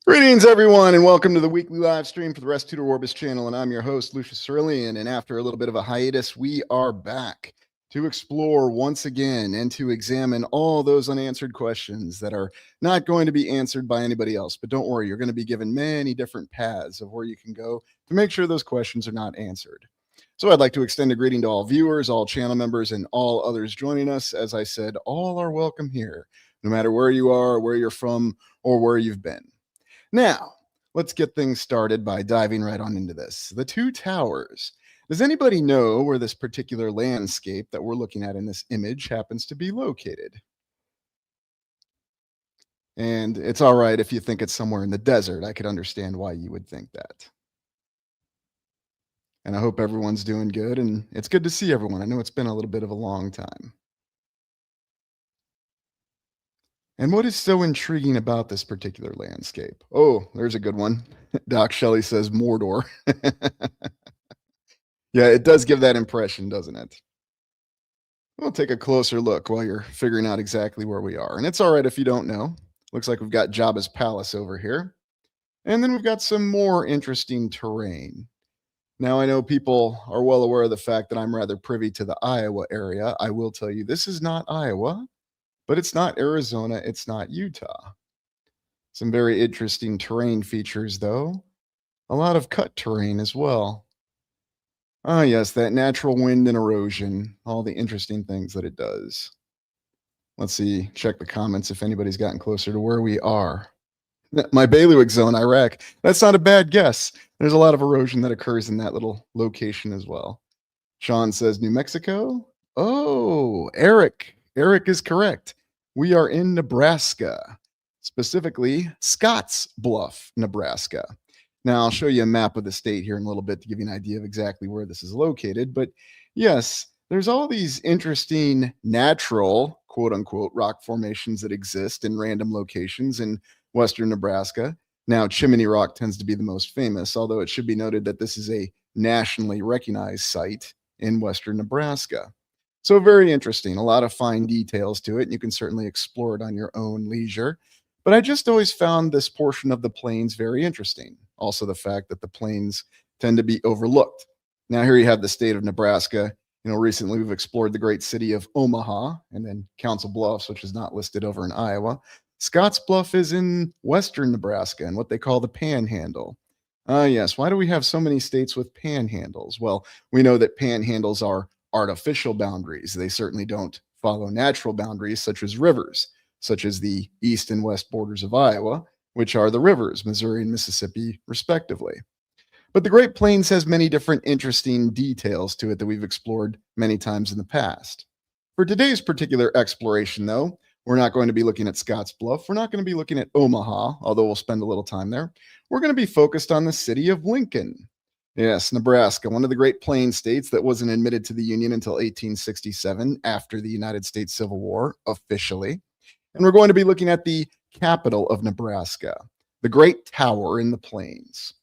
Greetings, everyone, and welcome to the weekly live stream for the Rest Tutor Orbis channel. And I'm your host, Lucius Cerulean. And after a little bit of a hiatus, we are back to explore once again and to examine all those unanswered questions that are not going to be answered by anybody else. But don't worry, you're going to be given many different paths of where you can go to make sure those questions are not answered. So I'd like to extend a greeting to all viewers, all channel members, and all others joining us. As I said, all are welcome here, no matter where you are, where you're from, or where you've been. Now, let's get things started by diving right on into this. The two towers. Does anybody know where this particular landscape that we're looking at in this image happens to be located? And it's all right if you think it's somewhere in the desert. I could understand why you would think that. And I hope everyone's doing good, and it's good to see everyone. I know it's been a little bit of a long time. And what is so intriguing about this particular landscape? Oh, there's a good one. Doc Shelley says Mordor. Yeah, it does give that impression, doesn't it? We'll take a closer look while you're figuring out exactly where we are. And it's all right if you don't know. Looks like we've got Jabba's Palace over here. And then we've got some more interesting terrain. Now, I know people are well aware of the fact that I'm rather privy to the Iowa area. I will tell you, this is not Iowa, but it's not Arizona, it's not Utah. Some very interesting terrain features, though. A lot of cut terrain as well. Ah, yes, that natural wind and erosion, all the interesting things that it does. Let's see, check the comments if anybody's gotten closer to where we are. My bailiwick zone, Iraq. That's not a bad guess. There's a lot of erosion that occurs in that little location as well. Sean says New Mexico. Oh, Eric. Eric is correct. We are in Nebraska, specifically Scotts Bluff, Nebraska. Now, I'll show you a map of the state here in a little bit to give you an idea of exactly where this is located. But yes, there's all these interesting natural, quote unquote, rock formations that exist in random locations in western Nebraska. Now, Chimney Rock tends to be the most famous, although it should be noted that this is a nationally recognized site in western Nebraska. So, very interesting, a lot of fine details to it, and you can certainly explore it on your own leisure. But I just always found this portion of the plains very interesting. Also, the fact that the plains tend to be overlooked. Now, here you have the state of Nebraska. Recently we've explored the great city of Omaha and then Council Bluffs, which is not listed over in Iowa. Scotts Bluff is in western Nebraska and what they call the Panhandle. Yes, why do we have so many states with panhandles? Well, we know that panhandles are artificial boundaries. They certainly don't follow natural boundaries such as rivers, such as the east and west borders of Iowa, which are the rivers, Missouri and Mississippi, respectively. But the Great Plains has many different interesting details to it that we've explored many times in the past. For today's particular exploration, though, we're not going to be looking at Scotts Bluff. We're not going to be looking at Omaha, although we'll spend a little time there. We're going to be focused on the city of Lincoln. Yes, Nebraska, one of the Great Plains states that wasn't admitted to the Union until 1867 after the United States Civil War, officially. And we're going to be looking at the capital of Nebraska, the Great Tower in the Plains.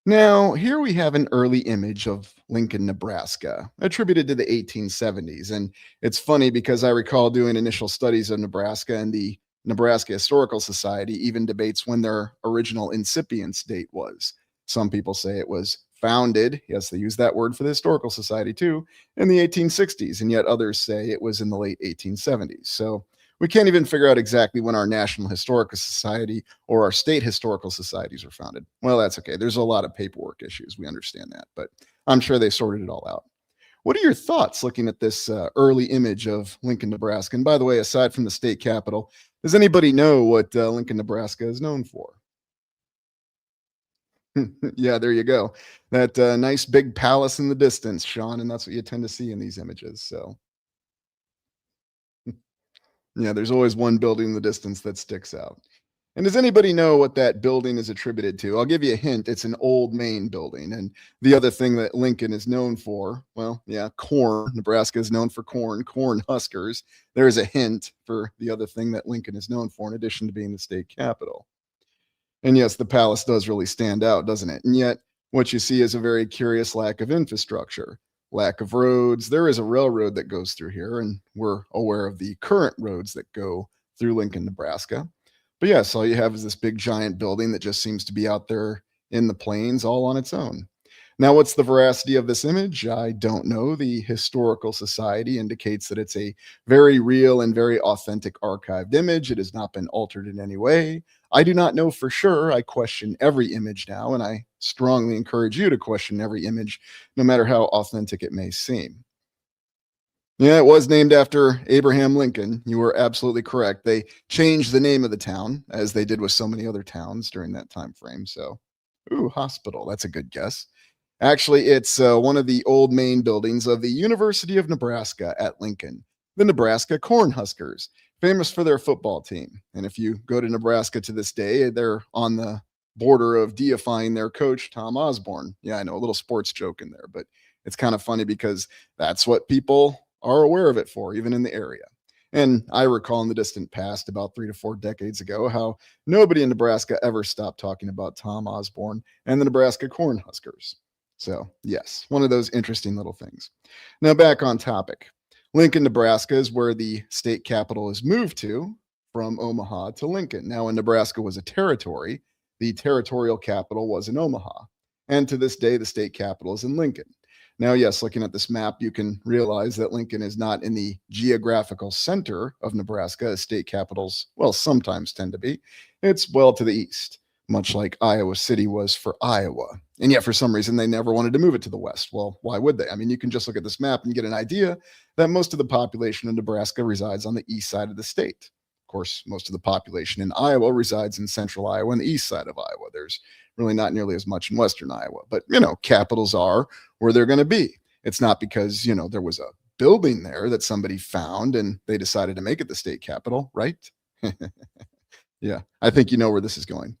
Now, here we have an early image of Lincoln, Nebraska, attributed to the 1870s. And it's funny because I recall doing initial studies of Nebraska, and the Nebraska Historical Society even debates when their original incipience date was. Some people say it was founded, yes, they use that word for the Historical Society too, in the 1860s, and yet others say it was in the late 1870s. So we can't even figure out exactly when our National Historical Society or our state historical societies were founded. Well, that's okay. There's a lot of paperwork issues. We understand that, but I'm sure they sorted it all out. What are your thoughts looking at this early image of Lincoln, Nebraska? And by the way, aside from the state capital, does anybody know what Lincoln, Nebraska is known for? Yeah, there you go. That nice big palace in the distance, Sean, and that's what you tend to see in these images. So yeah, there's always one building in the distance that sticks out. And does anybody know what that building is attributed to? I'll give you a hint. It's an old Maine building. And the other thing that Lincoln is known for, well, yeah, corn. Nebraska is known for corn huskers. There's a hint for the other thing that Lincoln is known for, in addition to being the state capital. And yes, the palace does really stand out, doesn't it? And yet, what you see is a very curious lack of infrastructure, lack of roads. There is a railroad that goes through here, and we're aware of the current roads that go through Lincoln, Nebraska. But yes, all you have is this big giant building that just seems to be out there in the plains all on its own. Now, what's the veracity of this image? I don't know. The Historical Society indicates that it's a very real and very authentic archived image. It has not been altered in any way. I do not know for sure. I question every image now, and I strongly encourage you to question every image, no matter how authentic it may seem. Yeah, it was named after Abraham Lincoln. You were absolutely correct. They changed the name of the town, as they did with so many other towns during that time frame. So, ooh, hospital. That's a good guess. Actually, it's one of the old main buildings of the University of Nebraska at Lincoln, the Nebraska Cornhuskers, famous for their football team. And if you go to Nebraska to this day, they're on the border of deifying their coach, Tom Osborne. Yeah, I know, a little sports joke in there, but it's kind of funny because that's what people are aware of it for, even in the area. And I recall in the distant past, about 3 to 4 decades ago, how nobody in Nebraska ever stopped talking about Tom Osborne and the Nebraska Cornhuskers. So, yes, one of those interesting little things. Now, back on topic. Lincoln, Nebraska is where the state capital is moved to from Omaha to Lincoln. Now, when Nebraska was a territory, the territorial capital was in Omaha. And to this day, the state capital is in Lincoln. Now, yes, looking at this map, you can realize that Lincoln is not in the geographical center of Nebraska, as state capitals, well, sometimes tend to be. It's well to the east, much like Iowa City was for Iowa. And yet, for some reason, they never wanted to move it to the west. Well, why would they? I mean, you can just look at this map and get an idea that most of the population in Nebraska resides on the east side of the state. Of course, most of the population in Iowa resides in central Iowa and the east side of Iowa. There's really not nearly as much in western Iowa, but capitals are where they're going to be. It's not because, there was a building there that somebody found and they decided to make it the state capital, right? Yeah, I think you know where this is going.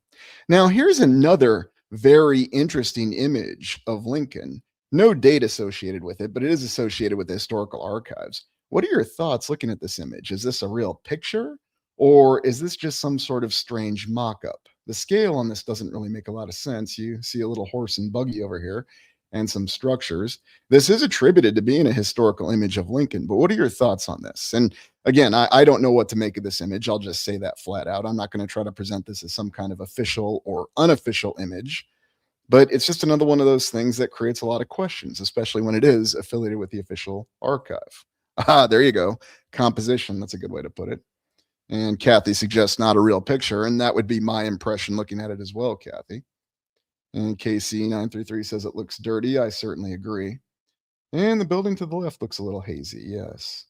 Now, here's another very interesting image of Lincoln. No date associated with it, but it is associated with the historical archives. What are your thoughts looking at this image? Is this a real picture or is this just some sort of strange mock up? The scale on this doesn't really make a lot of sense. You see a little horse and buggy over here and some structures. This is attributed to being a historical image of Lincoln, but what are your thoughts on this? And again, I don't know what to make of this image. I'll just say that flat out. I'm not going to try to present this as some kind of official or unofficial image, but it's just another one of those things that creates a lot of questions, especially when it is affiliated with the official archive. Ah, there you go. Composition. That's a good way to put it. And Kathy suggests not a real picture, and that would be my impression looking at it as well, Kathy. And KC933 says it looks dirty. I certainly agree. And the building to the left looks a little hazy, yes.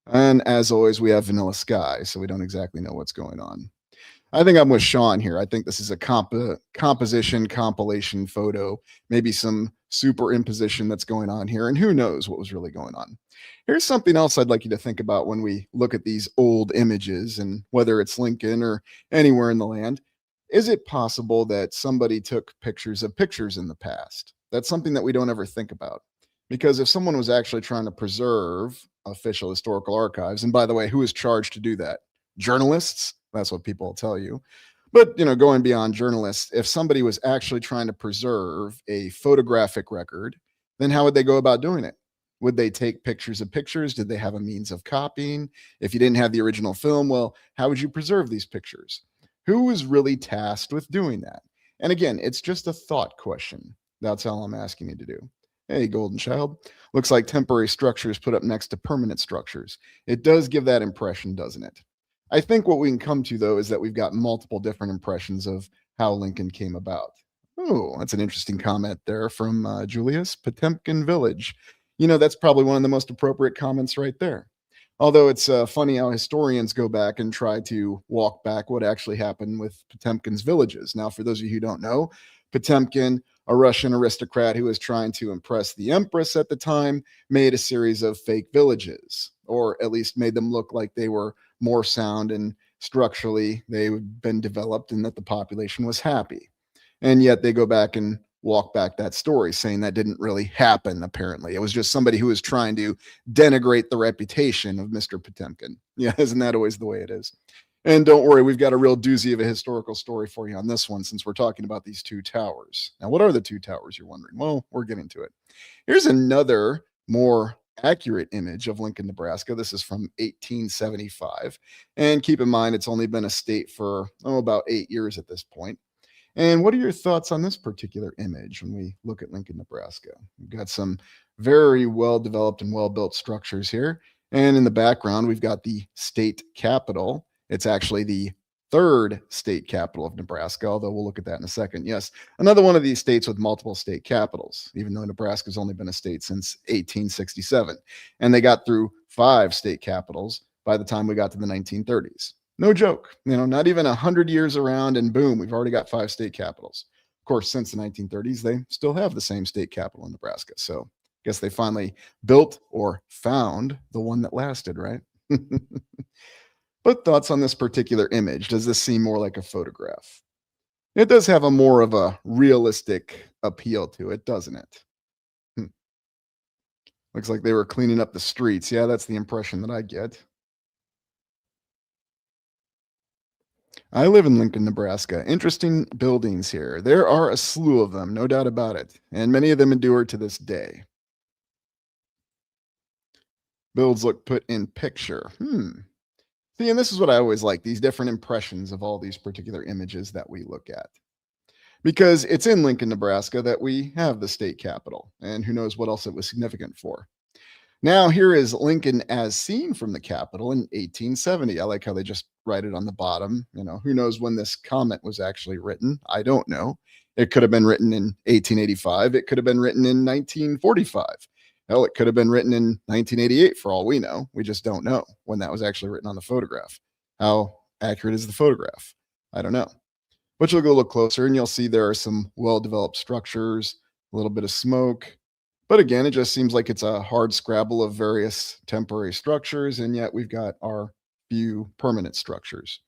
And as always, we have vanilla sky, so we don't exactly know what's going on. I think I'm with Sean here. I think this is a composition, compilation photo, maybe some superimposition that's going on here, and who knows what was really going on. Here's something else I'd like you to think about when we look at these old images, and whether it's Lincoln or anywhere in the land. Is it possible that somebody took pictures of pictures in the past? That's something that we don't ever think about. Because if someone was actually trying to preserve official historical archives, and by the way, who is charged to do that? Journalists? That's what people will tell you. But, going beyond journalists, if somebody was actually trying to preserve a photographic record, then how would they go about doing it? Would they take pictures of pictures? Did they have a means of copying? If you didn't have the original film, well, how would you preserve these pictures? Who was really tasked with doing that? And again, it's just a thought question. That's all I'm asking you to do. Hey, golden child. Looks like temporary structures put up next to permanent structures. It does give that impression, doesn't it? I think what we can come to, though, is that we've got multiple different impressions of how Lincoln came about. Oh, that's an interesting comment there from Julius. Potemkin Village. That's probably one of the most appropriate comments right there. Although it's funny how historians go back and try to walk back what actually happened with Potemkin's villages. Now, for those of you who don't know, Potemkin, a Russian aristocrat who was trying to impress the empress at the time, made a series of fake villages, or at least made them look like they were more sound and structurally they've been developed and that the population was happy. And yet they go back and walk back that story, saying that didn't really happen, apparently. It was just somebody who was trying to denigrate the reputation of Mr. Potemkin. Yeah, isn't that always the way it is? And don't worry, we've got a real doozy of a historical story for you on this one, since we're talking about these two towers. Now, what are the two towers, you're wondering? Well, we're getting to it. Here's another more accurate image of Lincoln, Nebraska. This is from 1875. And keep in mind, it's only been a state for, about 8 years at this point. And what are your thoughts on this particular image when we look at Lincoln, Nebraska? We've got some very well developed and well built structures here. And in the background, we've got the state capitol. It's actually the third state capital of Nebraska, although we'll look at that in a second. Yes, another one of these states with multiple state capitals, even though Nebraska's only been a state since 1867. And they got through 5 state capitals by the time we got to the 1930s. No joke. Not even 100 years around, and boom, we've already got 5 state capitals. Of course, since the 1930s, they still have the same state capital in Nebraska. So I guess they finally built or found the one that lasted, right? But thoughts on this particular image? Does this seem more like a photograph? It does have a more of a realistic appeal to it, doesn't it? Hmm. Looks like they were cleaning up the streets. Yeah, that's the impression that I get. I live in Lincoln, Nebraska. Interesting buildings here. There are a slew of them, no doubt about it, and many of them endure to this day. Builds look put in picture. See, and this is what I always like, these different impressions of all these particular images that we look at. Because it's in Lincoln, Nebraska that we have the state capitol, and who knows what else it was significant for. Now, here is Lincoln as seen from the Capitol in 1870. I like how they just write it on the bottom. Who knows when this comment was actually written? I don't know. It could have been written in 1885. It could have been written in 1945. Hell, it could have been written in 1988 for all we know. We just don't know when that was actually written on the photograph. How accurate is the photograph? I don't know. But you'll go look closer and you'll see there are some well-developed structures, a little bit of smoke, but again, it just seems like it's a hard scrabble of various temporary structures, and yet we've got our few permanent structures.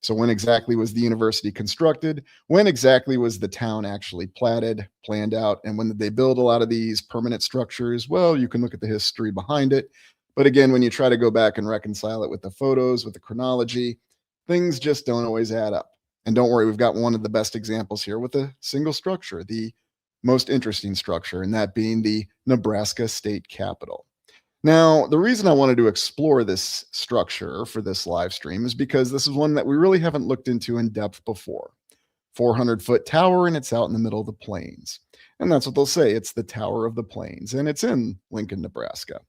So when exactly was the university constructed? When exactly was the town actually platted, planned out? And when did they build a lot of these permanent structures? Well, you can look at the history behind it. But again, when you try to go back and reconcile it with the photos, with the chronology, things just don't always add up. And don't worry, we've got one of the best examples here with a single structure, the most interesting structure, and that being the Nebraska State Capitol. Now, the reason I wanted to explore this structure for this live stream is because this is one that we really haven't looked into in depth before. 400-foot tower, and it's out in the middle of the plains. And that's what they'll say. It's the Tower of the Plains, and it's in Lincoln, Nebraska.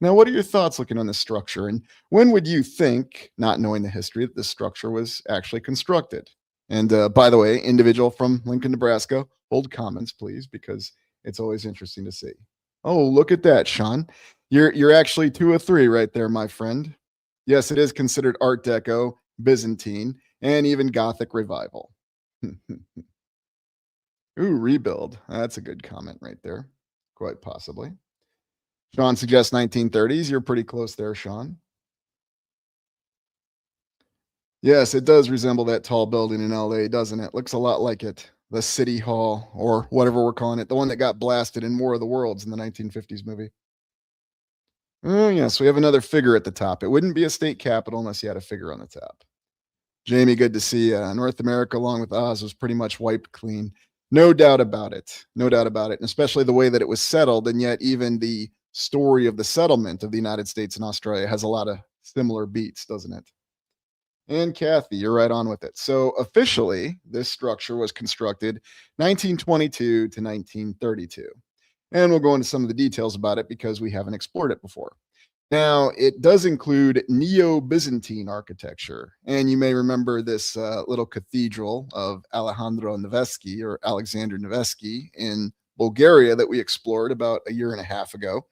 Now, what are your thoughts looking on this structure? And when would you think, not knowing the history, that this structure was actually constructed? And by the way, individual from Lincoln, Nebraska, hold comments, please, because it's always interesting to see. Oh, look at that, Sean. You're actually 2 of 3 right there, my friend. Yes, it is considered Art Deco, Byzantine, and even Gothic revival. Ooh, rebuild. That's a good comment right there. Quite possibly. Sean suggests 1930s. You're pretty close there, Sean. Yes, it does resemble that tall building in LA, doesn't it? Looks a lot like it. The City Hall, or whatever we're calling it, the one that got blasted in War of the Worlds in the 1950s movie. Oh, yes, we have another figure at the top. It wouldn't be a state capital unless you had a figure on the top. Jamie, good to see you. North America, along with Oz, was pretty much wiped clean. No doubt about it. No doubt about it. And especially the way that it was settled. And yet, even the story of the settlement of the United States and Australia has a lot of similar beats, doesn't it? And Kathy, you're right on with it. So officially, this structure was constructed 1922 to 1932. And we'll go into some of the details about it because we haven't explored it before. Now, it does include Neo-Byzantine architecture. And you may remember this little cathedral of Alejandro Nevsky or Alexander Nevsky in Bulgaria that we explored about a year and a half ago.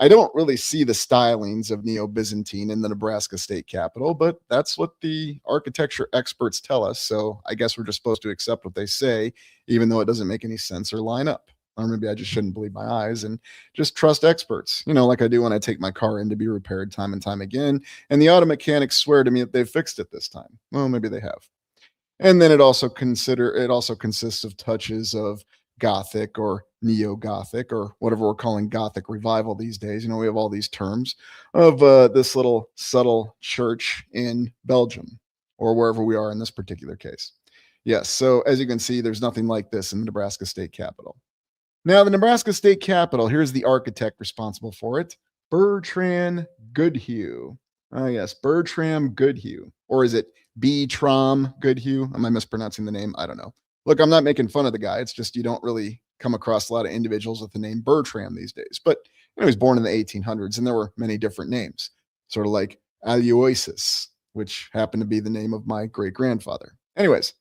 I don't really see the stylings of Neo-Byzantine in the Nebraska State Capitol, but that's what the architecture experts tell us. So I guess we're just supposed to accept what they say, even though it doesn't make any sense or line up. Or maybe I just shouldn't believe my eyes and just trust experts, like I do when I take my car in to be repaired time and time again. And the auto mechanics swear to me that they've fixed it this time. Well, maybe they have. And then it also consists of touches of Gothic or Neo-Gothic or whatever we're calling Gothic revival these days. We have all these terms of this little subtle church in Belgium or wherever we are in this particular case. Yes, so as you can see, there's nothing like this in the Nebraska State Capitol. Now, the Nebraska State Capitol, here's the architect responsible for it, Bertrand Goodhue. Oh, yes, Bertram Goodhue. Or is it Bertram Goodhue? Am I mispronouncing the name? I don't know. Look, I'm not making fun of the guy. It's just you don't really come across a lot of individuals with the name Bertram these days. But he was born in the 1800s, and there were many different names, sort of like Aloysius, which happened to be the name of my great grandfather. Anyways,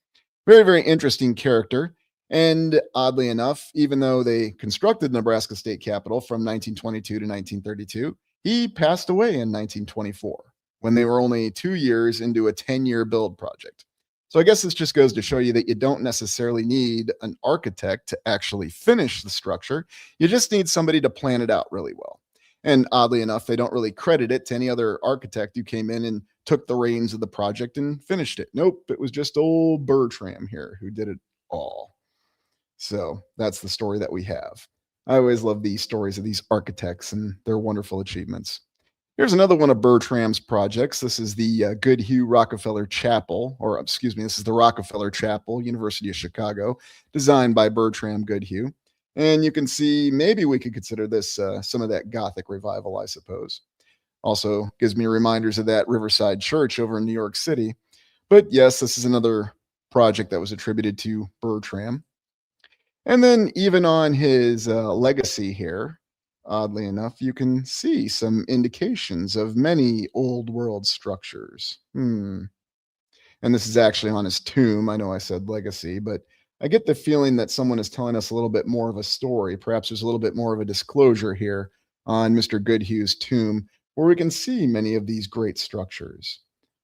very, very interesting character. And oddly enough, even though they constructed Nebraska State Capitol from 1922 to 1932, he passed away in 1924 when they were only 2 years into a 10-year build project. So I guess this just goes to show you that you don't necessarily need an architect to actually finish the structure. You just need somebody to plan it out really well. And oddly enough, they don't really credit it to any other architect who came in and took the reins of the project and finished it. Nope, it was just old Bertram here who did it all. So that's the story that we have. I always love these stories of these architects and their wonderful achievements. Here's another one of Bertram's projects. This is the Goodhue Rockefeller Chapel, or excuse me, this is the Rockefeller Chapel, University of Chicago, designed by Bertram Goodhue. And you can see maybe we could consider this some of that Gothic revival, I suppose. Also gives me reminders of that Riverside Church over in New York City. But yes, this is another project that was attributed to Bertram. And then even on his legacy here, oddly enough, you can see some indications of many old world structures. And this is actually on his tomb. I know I said legacy, but I get the feeling that someone is telling us a little bit more of a story. Perhaps there's a little bit more of a disclosure here on Mr. Goodhue's tomb, where we can see many of these great structures.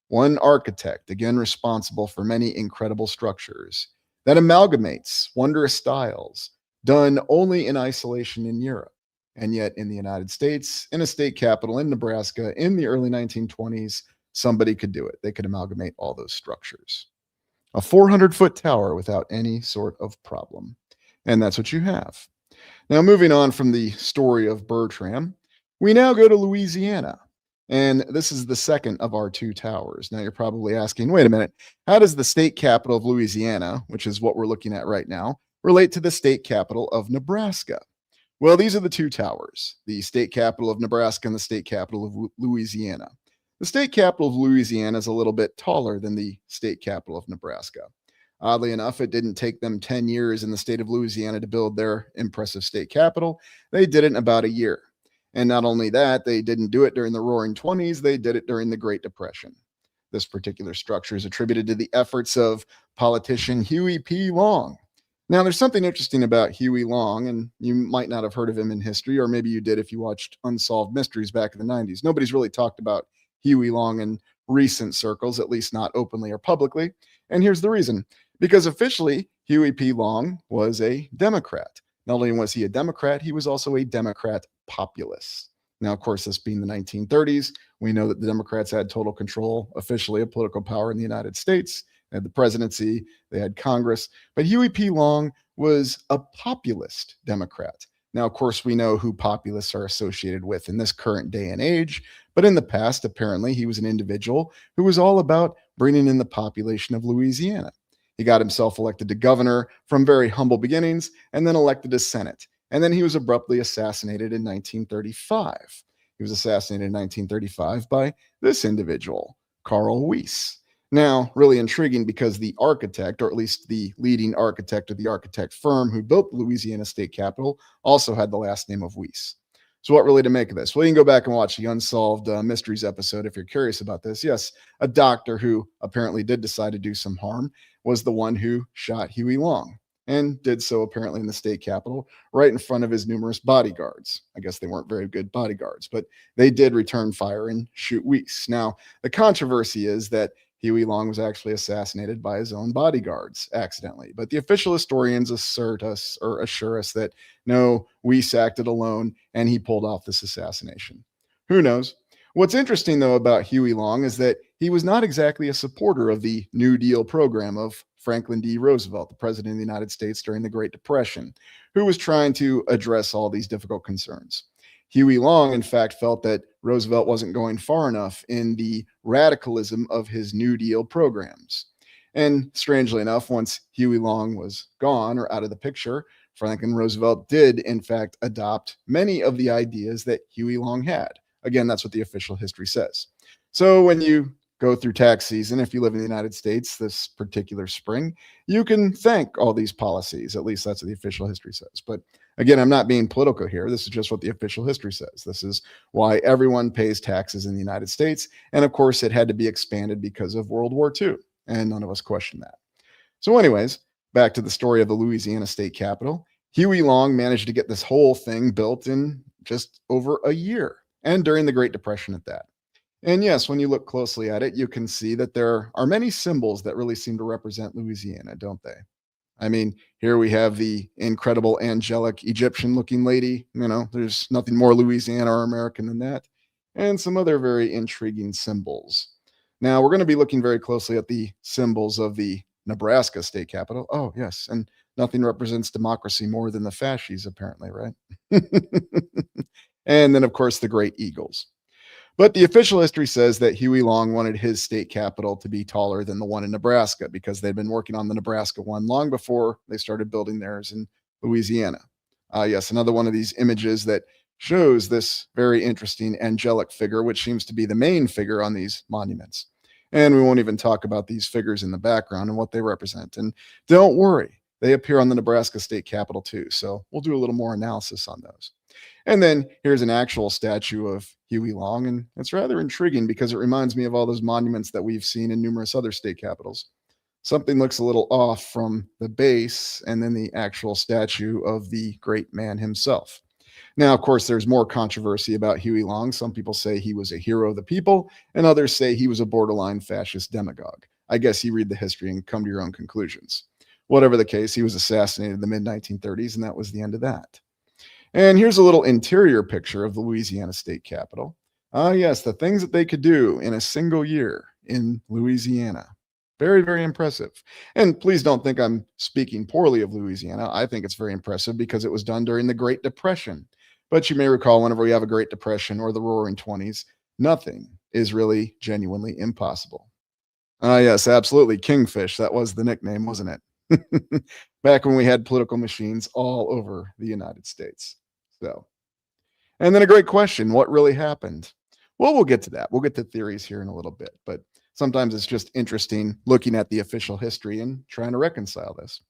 One architect, again responsible for many incredible structures, that amalgamates wondrous styles, done only in isolation in Europe. And yet, in the United States, in a state capital in Nebraska in the early 1920s, somebody could do it. They could amalgamate all those structures. A 400-foot tower without any sort of problem. And that's what you have. Now, moving on from the story of Bertram, we now go to Louisiana. And this is the second of our two towers. Now, you're probably asking, wait a minute, how does the state capital of Louisiana, which is what we're looking at right now, relate to the state capital of Nebraska? Well, these are the two towers, the state capital of Nebraska and the state capital of Louisiana. The state capital of Louisiana is a little bit taller than the state capital of Nebraska. Oddly enough, it didn't take them 10 years in the state of Louisiana to build their impressive state capital. They did it in about a year. And not only that, they didn't do it during the Roaring '20s, they did it during the Great Depression. This particular structure is attributed to the efforts of politician Huey P. Long. Now, there's something interesting about Huey Long, and you might not have heard of him in history, or maybe you did if you watched Unsolved Mysteries back in the 90s. Nobody's really talked about Huey Long in recent circles, at least not openly or publicly. And here's the reason. Because officially, Huey P. Long was a Democrat. Not only was he a Democrat, he was also a Democrat populist. Now, of course, this being the 1930s, we know that the Democrats had total control officially of political power in the United States. They had the presidency, they had Congress, but Huey P. Long was a populist Democrat. Now, of course, we know who populists are associated with in this current day and age, but in the past, apparently, he was an individual who was all about bringing in the population of Louisiana. He got himself elected to governor from very humble beginnings and then elected to Senate. And then he was abruptly assassinated in 1935. He was assassinated in 1935 by this individual, Carl Weiss. Now, really intriguing because the architect, or at least the leading architect of the architect firm who built the Louisiana State Capitol, also had the last name of Weiss. So what really to make of this? Well, you can go back and watch the Unsolved Mysteries episode if you're curious about this. Yes, a doctor who apparently did decide to do some harm was the one who shot Huey Long, and did so apparently in the state capitol right in front of his numerous bodyguards. I guess they weren't very good bodyguards, but they did return fire and shoot Weiss. Now, the controversy is that Huey Long was actually assassinated by his own bodyguards accidentally. But the official historians assure us that no, Weiss acted alone and he pulled off this assassination. Who knows? What's interesting, though, about Huey Long is that he was not exactly a supporter of the New Deal program of Franklin D. Roosevelt, the president of the United States during the Great Depression, who was trying to address all these difficult concerns. Huey Long, in fact, felt that Roosevelt wasn't going far enough in the radicalism of his New Deal programs. And strangely enough, once Huey Long was gone or out of the picture, Franklin Roosevelt did, in fact, adopt many of the ideas that Huey Long had. Again, that's what the official history says. So when you go through tax season, if you live in the United States this particular spring, you can thank all these policies. At least that's what the official history says. But again, I'm not being political here. This is just what the official history says. This is why everyone pays taxes in the United States. And of course, it had to be expanded because of World War II. And none of us question that. So, anyways, back to the story of the Louisiana State Capitol. Huey Long managed to get this whole thing built in just over a year, and during the Great Depression at that. And yes, when you look closely at it, you can see that there are many symbols that really seem to represent Louisiana, don't they? I mean, here we have the incredible angelic Egyptian looking lady. There's nothing more Louisiana or American than that. And some other very intriguing symbols. Now, we're going to be looking very closely at the symbols of the Nebraska state capital. Oh, yes. And nothing represents democracy more than the fascies, apparently, right? And then, of course, the great eagles. But the official history says that Huey Long wanted his state capital to be taller than the one in Nebraska because they'd been working on the Nebraska one long before they started building theirs in Louisiana. Yes, another one of these images that shows this very interesting angelic figure, which seems to be the main figure on these monuments. And we won't even talk about these figures in the background and what they represent. And don't worry, they appear on the Nebraska state capitol too. So we'll do a little more analysis on those. And then here's an actual statue of Huey Long, and it's rather intriguing because it reminds me of all those monuments that we've seen in numerous other state capitals. Something looks a little off from the base and then the actual statue of the great man himself. Now, of course, there's more controversy about Huey Long. Some people say he was a hero of the people, and others say he was a borderline fascist demagogue. I guess you read the history and come to your own conclusions. Whatever the case, he was assassinated in the mid 1930s, and that was the end of that. And here's a little interior picture of the Louisiana state capitol. Yes, the things that they could do in a single year in Louisiana. Very, very impressive. And please don't think I'm speaking poorly of Louisiana. I think it's very impressive because it was done during the Great Depression. But you may recall whenever we have a Great Depression or the Roaring 20s, nothing is really genuinely impossible. Yes, absolutely. Kingfish, that was the nickname, wasn't it? Back when we had political machines all over the United States. So, and then a great question, what really happened? Well, we'll get to that. We'll get to theories here in a little bit, but sometimes it's just interesting looking at the official history and trying to reconcile this.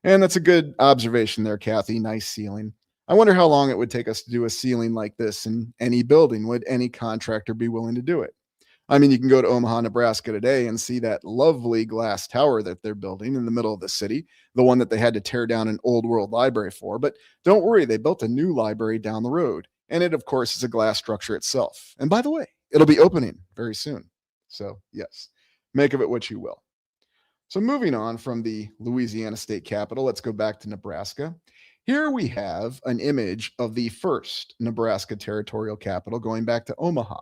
And that's a good observation there, Kathy. Nice ceiling. I wonder how long it would take us to do a ceiling like this in any building. Would any contractor be willing to do it? I mean, you can go to Omaha, Nebraska today and see that lovely glass tower that they're building in the middle of the city, the one that they had to tear down an old world library for. But don't worry, they built a new library down the road. And it, of course, is a glass structure itself. And by the way, it'll be opening very soon. So, yes, make of it what you will. So, moving on from the Louisiana state capitol, let's go back to Nebraska. Here we have an image of the first Nebraska territorial capital going back to Omaha.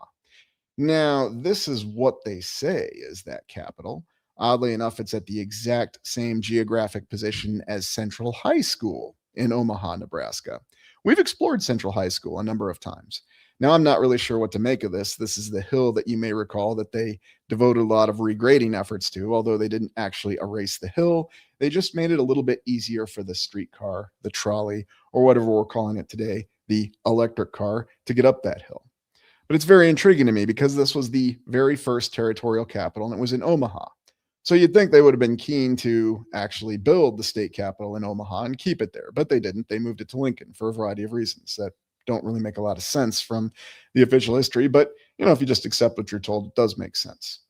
Now, this is what they say is that capital. Oddly enough, it's at the exact same geographic position as Central High School in Omaha, Nebraska. We've explored Central High School a number of times. Now, I'm not really sure what to make of this. This is the hill that you may recall that they devoted a lot of regrading efforts to, although they didn't actually erase the hill. They just made it a little bit easier for the streetcar, the trolley, or whatever we're calling it today, the electric car, to get up that hill. But it's very intriguing to me because this was the very first territorial capital and it was in Omaha. So you'd think they would have been keen to actually build the state capital in Omaha and keep it there, but they didn't. They moved it to Lincoln for a variety of reasons that don't really make a lot of sense from the official history. But, if you just accept what you're told, it does make sense.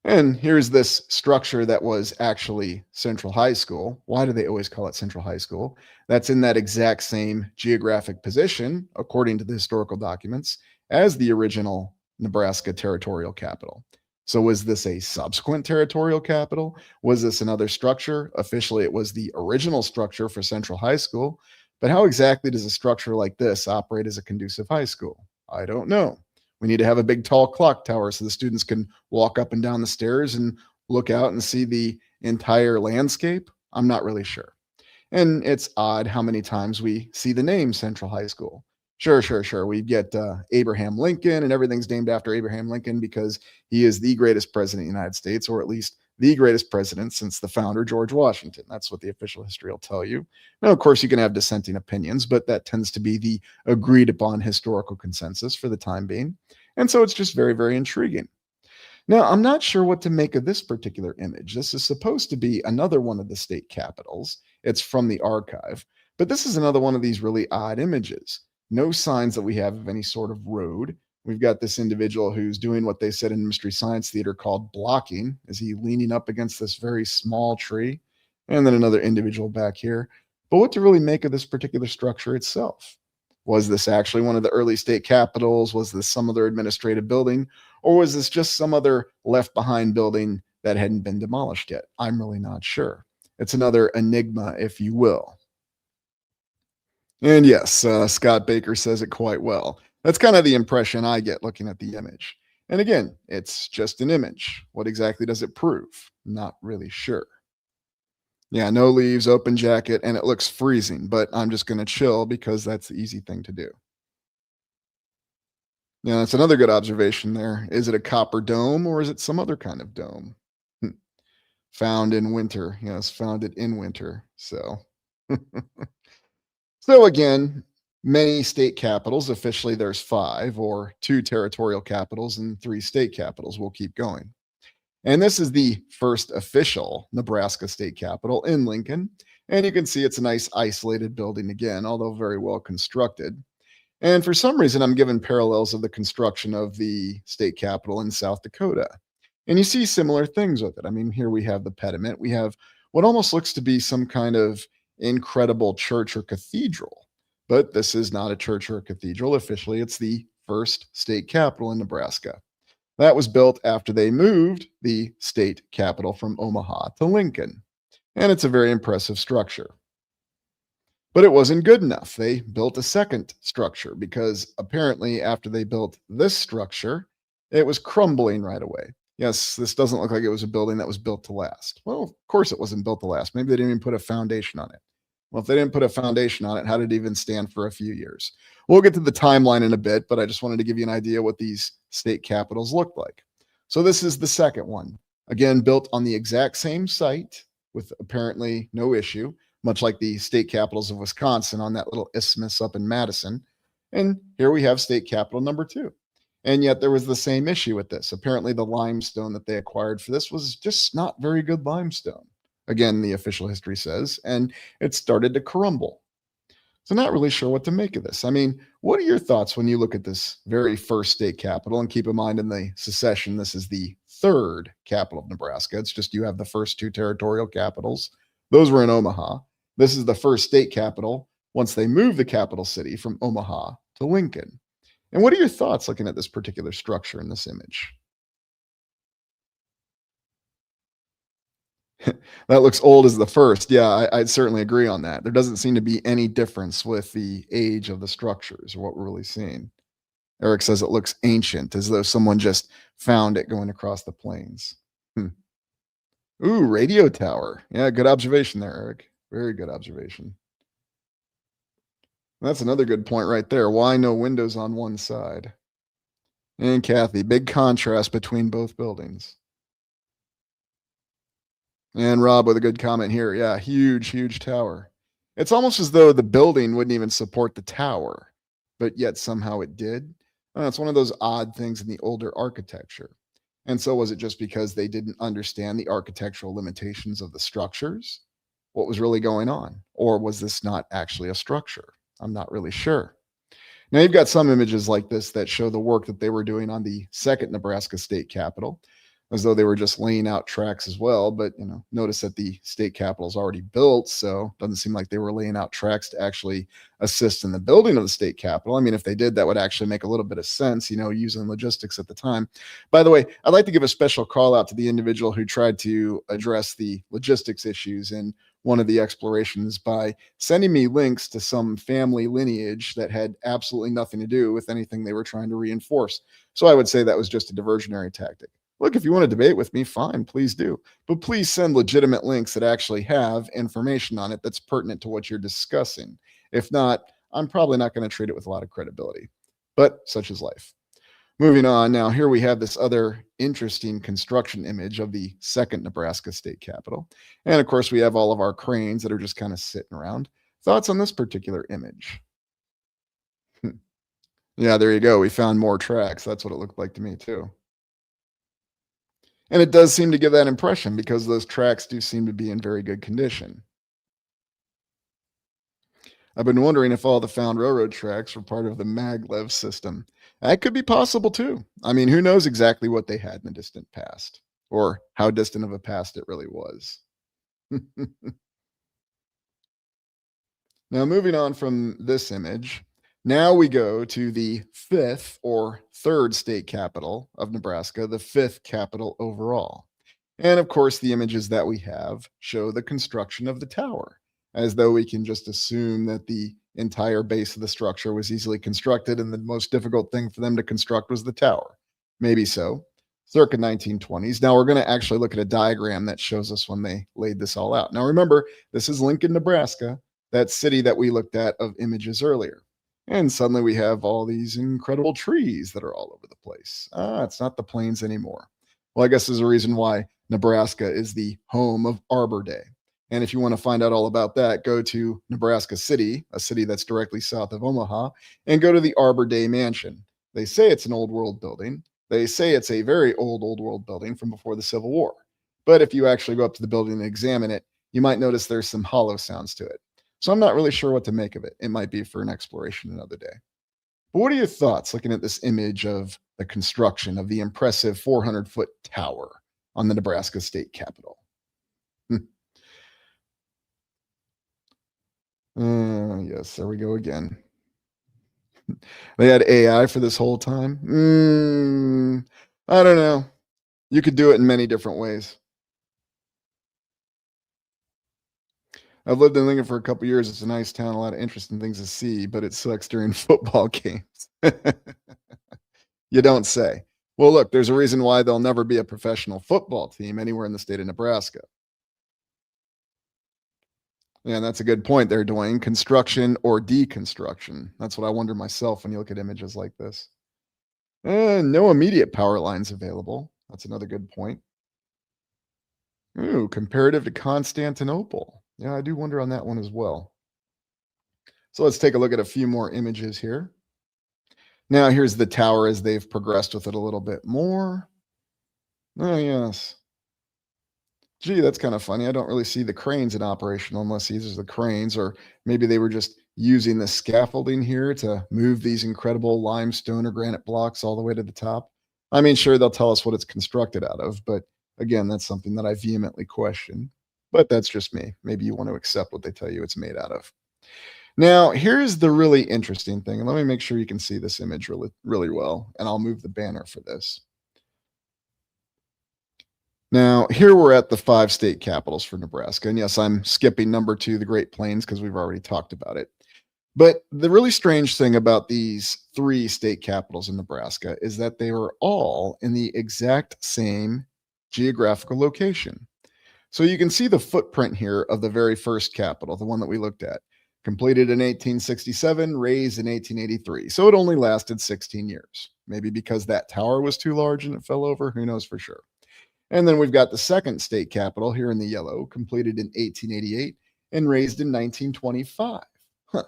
And here's this structure that was actually Central High School. Why do they always call it Central High School? That's in that exact same geographic position, according to the historical documents, as the original Nebraska territorial capital. So was this a subsequent territorial capital? Was this another structure? Officially, it was the original structure for Central High School. But how exactly does a structure like this operate as a conducive high school? I don't know. We need to have a big tall clock tower so the students can walk up and down the stairs and look out and see the entire landscape. I'm not really sure. And it's odd how many times we see the name Central High School. Sure. We get Abraham Lincoln and everything's named after Abraham Lincoln because he is the greatest president of the United States, or at least the greatest president since the founder, George Washington. That's what the official history will tell you. Now, of course, you can have dissenting opinions, but that tends to be the agreed upon historical consensus for the time being. And so it's just very, very intriguing. Now, I'm not sure what to make of this particular image. This is supposed to be another one of the state capitals. It's from the archive, but this is another one of these really odd images. No signs that we have of any sort of road. We've got this individual who's doing what they said in Mystery Science Theater called blocking. Is he leaning up against this very small tree? And then another individual back here. But what to really make of this particular structure itself? Was this actually one of the early state capitals? Was this some other administrative building? Or was this just some other left behind building that hadn't been demolished yet? I'm really not sure. It's another enigma, if you will. And yes, Scott Baker says it quite well. That's kind of the impression I get looking at the image. And again, it's just an image. What exactly does it prove? Not really sure. Yeah, no leaves, open jacket, and it looks freezing, but I'm just going to chill because that's the easy thing to do. Yeah, that's another good observation there. Is it a copper dome or is it some other kind of dome? Hmm. Found in winter. Yes, found it in winter. So again, many state capitals. Officially, there's five, or two territorial capitals and three state capitals. We'll keep going. And this is the first official Nebraska state capitol in Lincoln. And you can see it's a nice isolated building again, although very well constructed. And for some reason, I'm given parallels of the construction of the state capitol in South Dakota. And you see similar things with it. I mean, here we have the pediment. We have what almost looks to be some kind of incredible church or cathedral. But this is not a church or a cathedral. Officially, it's the first state capitol in Nebraska. That was built after they moved the state capital from Omaha to Lincoln. And it's a very impressive structure. But it wasn't good enough. They built a second structure because apparently, after they built this structure, it was crumbling right away. Yes, this doesn't look like it was a building that was built to last. Well, of course it wasn't built to last. Maybe they didn't even put a foundation on it. Well, if they didn't put a foundation on it, how did it even stand for a few years? We'll get to the timeline in a bit, but I just wanted to give you an idea what these state capitals looked like. So this is the second one. Again, built on the exact same site with apparently no issue, much like the state capitals of Wisconsin on that little isthmus up in Madison. And here we have state capital number two. And yet there was the same issue with this. Apparently, the limestone that they acquired for this was just not very good limestone. Again, the official history says, and it started to crumble. So, not really sure what to make of this. I mean, what are your thoughts when you look at this very first state capital? And keep in mind, in the secession, this is the third capital of Nebraska. It's just you have the first two territorial capitals, those were in Omaha. This is the first state capital once they moved the capital city from Omaha to Lincoln. And what are your thoughts looking at this particular structure in this image? That looks old as the first. Yeah, I'd certainly agree on that. There doesn't seem to be any difference with the age of the structures or what we're really seeing. Eric says it looks ancient, as though someone just found it going across the plains. Hmm. Ooh, radio tower. Yeah, good observation there, Eric. Very good observation. That's another good point right there. Why no windows on one side? And Kathy, big contrast between both buildings. And Rob with a good comment here. Yeah, huge, huge tower. It's almost as though the building wouldn't even support the tower, but yet somehow it did. It's one of those odd things in the older architecture. And so, was it just because they didn't understand the architectural limitations of the structures? What was really going on? Or was this not actually a structure? I'm not really sure. Now, you've got some images like this that show the work that they were doing on the second Nebraska state capitol, as though they were just laying out tracks as well. But, notice that the state capitol is already built, so it doesn't seem like they were laying out tracks to actually assist in the building of the state capitol. I mean, if they did, that would actually make a little bit of sense, using logistics at the time. By the way, I'd like to give a special call out to the individual who tried to address the logistics issues in one of the explorations by sending me links to some family lineage that had absolutely nothing to do with anything they were trying to reinforce. So I would say that was just a diversionary tactic. Look, if you want to debate with me, fine, please do. But please send legitimate links that actually have information on it that's pertinent to what you're discussing. If not, I'm probably not going to treat it with a lot of credibility. But such is life. Moving on, now here we have this other interesting construction image of the second Nebraska state capitol. And of course, we have all of our cranes that are just kind of sitting around. Thoughts on this particular image? Yeah, there you go. We found more tracks. That's what it looked like to me, too. And it does seem to give that impression because those tracks do seem to be in very good condition. I've been wondering if all the found railroad tracks were part of the maglev system. That could be possible too. I mean, who knows exactly what they had in the distant past or how distant of a past it really was. Now, moving on from this image, now we go to the fifth or third state capital of Nebraska, the fifth capital overall. And of course, the images that we have show the construction of the tower, as though we can just assume that the entire base of the structure was easily constructed and the most difficult thing for them to construct was the tower. Maybe so. Circa 1920s. Now we're going to actually look at a diagram that shows us when they laid this all out. Now remember, this is Lincoln, Nebraska, that city that we looked at of images earlier. And suddenly we have all these incredible trees that are all over the place. It's not the plains anymore. Well, I guess there's a reason why Nebraska is the home of Arbor Day. And if you want to find out all about that, go to Nebraska City, a city that's directly south of Omaha, and go to the Arbor Day Mansion. They say it's an old world building. They say it's a very old world building from before the Civil War. But if you actually go up to the building and examine it, you might notice there's some hollow sounds to it. So I'm not really sure what to make of it. It might be for an exploration another day. But what are your thoughts looking at this image of the construction of the impressive 400-foot tower on the Nebraska state capitol? Yes, there we go again. They had AI for this whole time. I don't know. You could do it in many different ways. I've lived in Lincoln for a couple years. It's a nice town, a lot of interesting things to see, but it sucks during football games. You don't say. Well, look, there's a reason why there'll never be a professional football team anywhere in the state of Nebraska. Yeah, that's a good point there, Dwayne. Construction or deconstruction. That's what I wonder myself when you look at images like this. No immediate power lines available. That's another good point. Ooh, comparative to Constantinople. Yeah, I do wonder on that one as well. So let's take a look at a few more images here. Now, here's the tower as they've progressed with it a little bit more. Oh, yes. Gee, that's kind of funny. I don't really see the cranes in operation unless these are the cranes, or maybe they were just using the scaffolding here to move these incredible limestone or granite blocks all the way to the top. I mean, sure, they'll tell us what it's constructed out of, but again, that's something that I vehemently question. But that's just me. Maybe you want to accept what they tell you it's made out of. Now, here's the really interesting thing, and let me make sure you can see this image really, really well, and I'll move the banner for this. Now, here we're at the five state capitals for Nebraska. And yes, I'm skipping number two, the Great Plains, because we've already talked about it. But the really strange thing about these three state capitals in Nebraska is that they were all in the exact same geographical location. So you can see the footprint here of the very first capital, the one that we looked at, completed in 1867, raised in 1883. So it only lasted 16 years. Maybe because that tower was too large and it fell over. Who knows for sure. And then we've got the second state capital here in the yellow, completed in 1888 and raised in 1925. Huh.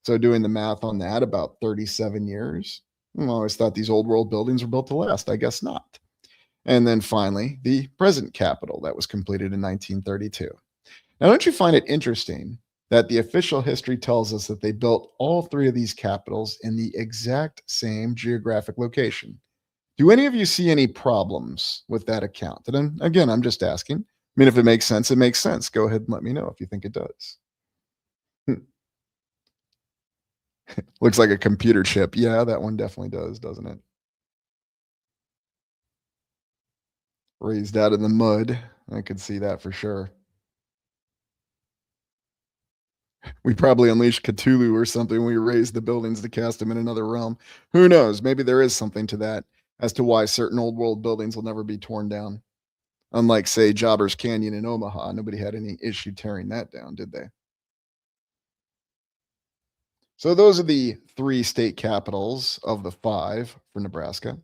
So doing the math on that, about 37 years. I always thought these old world buildings were built to last. I guess not. And then finally, the present capital that was completed in 1932. Now, don't you find it interesting that the official history tells us that they built all three of these capitals in the exact same geographic location? Do any of you see any problems with that account? And again, I'm just asking. I mean, if it makes sense, it makes sense. Go ahead and let me know if you think it does. Looks like a computer chip. Yeah, that one definitely does, doesn't it? Raised out in the mud. I could see that for sure. We probably unleashed Cthulhu or something when we raised the buildings to cast them in another realm. Who knows? Maybe there is something to that as to why certain old world buildings will never be torn down. Unlike, say, Jobber's Canyon in Omaha, nobody had any issue tearing that down, did they? So those are the three state capitals of the five for Nebraska.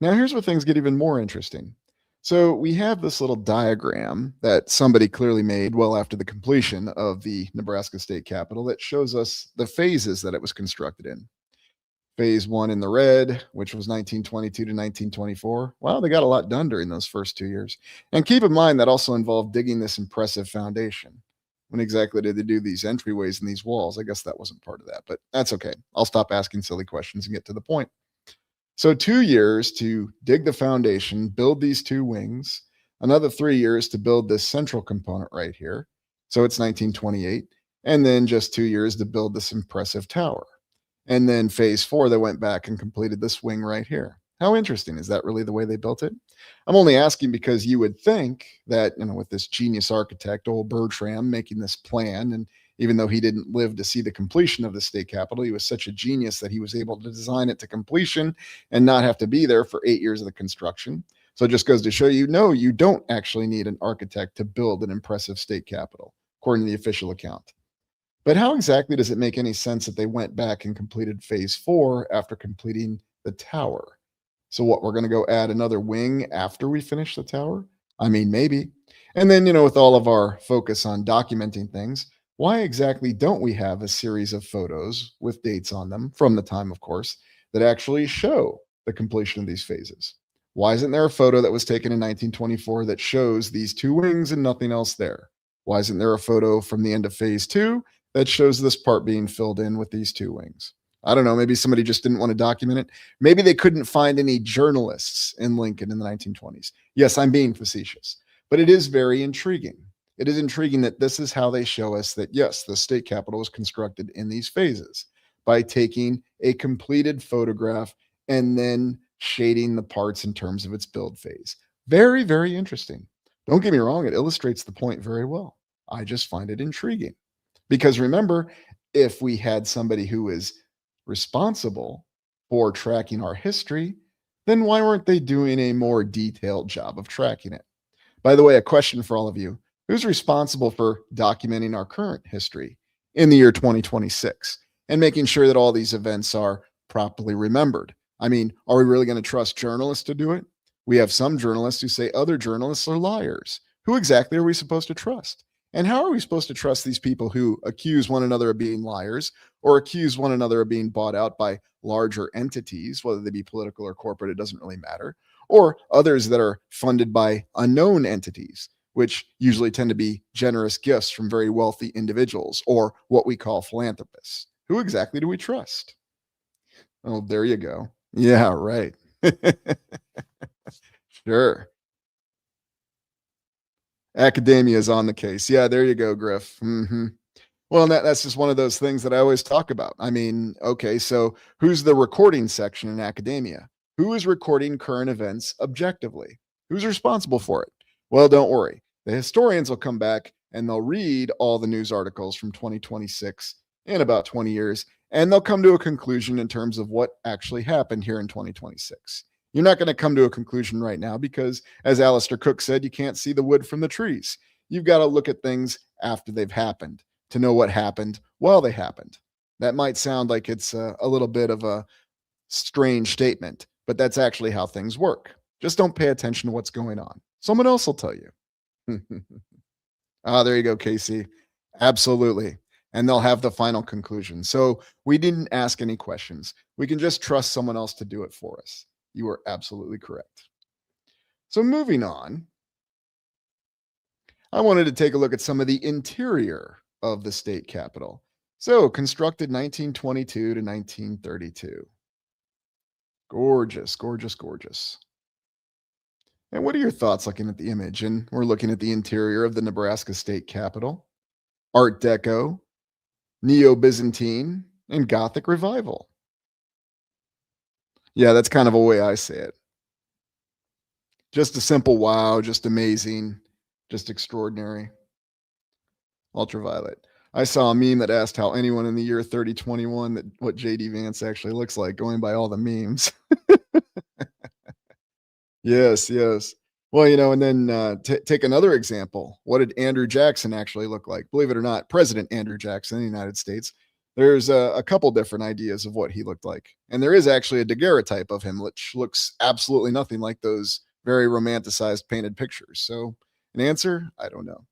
Now, here's where things get even more interesting. So we have this little diagram that somebody clearly made well after the completion of the Nebraska state capitol that shows us the phases that it was constructed in. Phase one in the red, which was 1922 to 1924. Wow, they got a lot done during those first 2 years. And keep in mind that also involved digging this impressive foundation. When exactly did they do these entryways and these walls? I guess that wasn't part of that, but that's okay. I'll stop asking silly questions and get to the point. So 2 years to dig the foundation, build these two wings, another 3 years to build this central component right here. So it's 1928. And then just 2 years to build this impressive tower. And then phase four, they went back and completed this wing right here. How interesting. Is that really the way they built it? I'm only asking because you would think that, with this genius architect, old Bertram, making this plan, and even though he didn't live to see the completion of the state capitol, he was such a genius that he was able to design it to completion and not have to be there for 8 years of the construction. So it just goes to show you, no, you don't actually need an architect to build an impressive state capitol, according to the official account. But how exactly does it make any sense that they went back and completed phase four after completing the tower? So, what, we're going to go add another wing after we finish the tower? I mean, maybe. And then, with all of our focus on documenting things, why exactly don't we have a series of photos with dates on them from the time, of course, that actually show the completion of these phases? Why isn't there a photo that was taken in 1924 that shows these two wings and nothing else there? Why isn't there a photo from the end of phase two that shows this part being filled in with these two wings? I don't know. Maybe somebody just didn't want to document it. Maybe they couldn't find any journalists in Lincoln in the 1920s. Yes, I'm being facetious, but it is very intriguing. It is intriguing that this is how they show us that, yes, the state capitol was constructed in these phases by taking a completed photograph and then shading the parts in terms of its build phase. Very, very interesting. Don't get me wrong, it illustrates the point very well. I just find it intriguing. Because remember, if we had somebody who is responsible for tracking our history, then why weren't they doing a more detailed job of tracking it? By the way, a question for all of you. Who's responsible for documenting our current history in the year 2026 and making sure that all these events are properly remembered? I mean, are we really going to trust journalists to do it? We have some journalists who say other journalists are liars. Who exactly are we supposed to trust? And how are we supposed to trust these people who accuse one another of being liars or accuse one another of being bought out by larger entities, whether they be political or corporate? It doesn't really matter. Or others that are funded by unknown entities, which usually tend to be generous gifts from very wealthy individuals or what we call philanthropists. Who exactly do we trust? Oh, there you go. Yeah, right. Sure. Academia is on the case. Yeah, there you go, Griff. Well, that's just one of those things that I always talk about. I mean, okay, so who's the recording section in academia? Who is recording current events objectively? Who's responsible for it? Well, don't worry. The historians will come back and they'll read all the news articles from 2026 in about 20 years, and they'll come to a conclusion in terms of what actually happened here in 2026. You're not going to come to a conclusion right now because, as Alistair Cook said, you can't see the wood from the trees. You've got to look at things after they've happened to know what happened while they happened. That might sound like it's a little bit of a strange statement, but that's actually how things work. Just don't pay attention to what's going on. Someone else will tell you. There you go, Casey. Absolutely. And they'll have the final conclusion. So we didn't ask any questions. We can just trust someone else to do it for us. You are absolutely correct. So moving on, I wanted to take a look at some of the interior of the state capitol. So, constructed 1922 to 1932. Gorgeous, gorgeous, gorgeous. And what are your thoughts looking at the image? And we're looking at the interior of the Nebraska state capitol. Art Deco, Neo-Byzantine, and Gothic Revival. Yeah, that's kind of a way I say it. Just a simple wow, just amazing, just extraordinary. Ultraviolet. I saw a meme that asked how anyone in the year 3021 that what JD Vance actually looks like, going by all the memes. Yes, yes. Well, and then take another example. What did Andrew Jackson actually look like? Believe it or not, President Andrew Jackson in the United States. There's a couple different ideas of what he looked like. And there is actually a daguerreotype of him, which looks absolutely nothing like those very romanticized painted pictures. So, an answer? I don't know.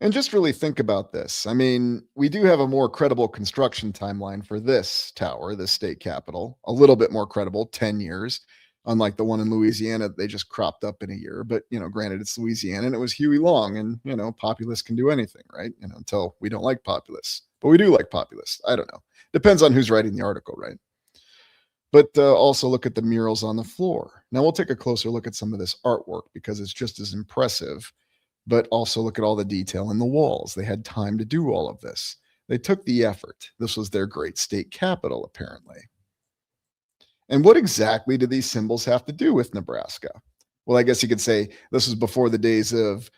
And just really think about this. I mean, we do have a more credible construction timeline for this tower, this state capitol, a little bit more credible, 10 years, unlike the one in Louisiana that they just cropped up in a year. But, granted, it's Louisiana and it was Huey Long, and, populists can do anything, right? Until we don't like populists. But we do like populists. I don't know. Depends on who's writing the article, right? But also look at the murals on the floor. Now we'll take a closer look at some of this artwork because it's just as impressive, but also look at all the detail in the walls. They had time to do all of this. They took the effort. This was their great state capital, apparently. And what exactly do these symbols have to do with Nebraska? Well, I guess you could say this was before the days of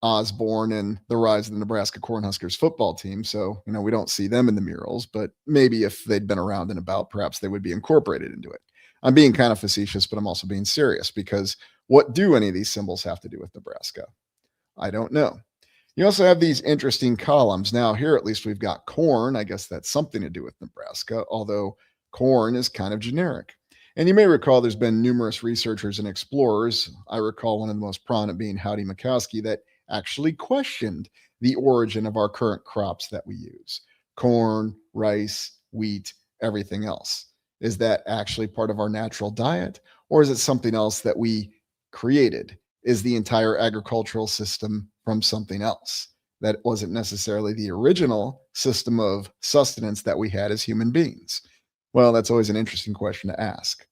Osborne and the rise of the Nebraska Cornhuskers football team. So, we don't see them in the murals, but maybe if they'd been around and about, perhaps they would be incorporated into it. I'm being kind of facetious, but I'm also being serious because what do any of these symbols have to do with Nebraska? I don't know. You also have these interesting columns. Now, here at least we've got corn. I guess that's something to do with Nebraska, although corn is kind of generic. And you may recall there's been numerous researchers and explorers. I recall one of the most prominent being Howdy Mikowski that actually questioned the origin of our current crops that we use: corn, rice, wheat, everything else. Is that actually part of our natural diet, or is it something else that we created? Is the entire agricultural system from something else that wasn't necessarily the original system of sustenance that we had as human beings? Well, that's always an interesting question to ask.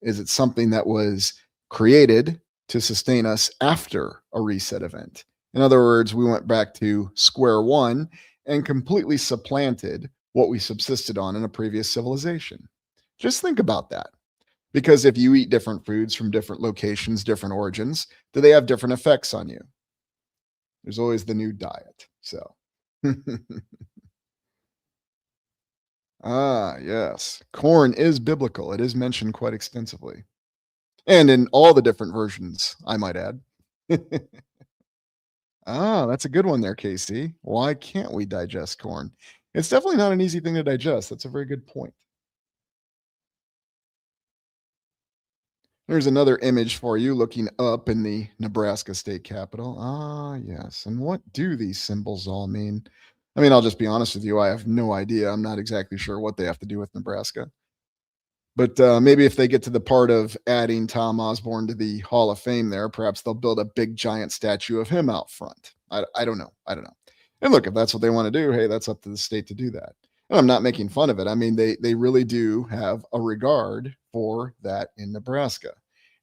Is it something that was created to sustain us after a reset event? In other words, we went back to square one and completely supplanted what we subsisted on in a previous civilization. Just think about that. Because if you eat different foods from different locations, different origins, do they have different effects on you? There's always the new diet. So, yes, corn is biblical. It is mentioned quite extensively, and in all the different versions, I might add. That's a good one there, Casey. Why can't we digest corn? It's definitely not an easy thing to digest. That's a very good point. There's another image for you looking up in the Nebraska state capitol. Yes. And what do these symbols all mean? I mean, I'll just be honest with you. I have no idea. I'm not exactly sure what they have to do with Nebraska. But maybe if they get to the part of adding Tom Osborne to the Hall of Fame there, perhaps they'll build a big giant statue of him out front. I don't know. I don't know. And look, if that's what they want to do, hey, that's up to the state to do that. And I'm not making fun of it. I mean, they really do have a regard for that in Nebraska.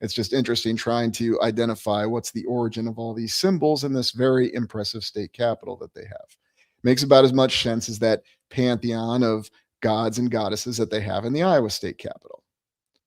It's just interesting trying to identify what's the origin of all these symbols in this very impressive state capital that they have. Makes about as much sense as that pantheon of gods and goddesses that they have in the Iowa state capitol.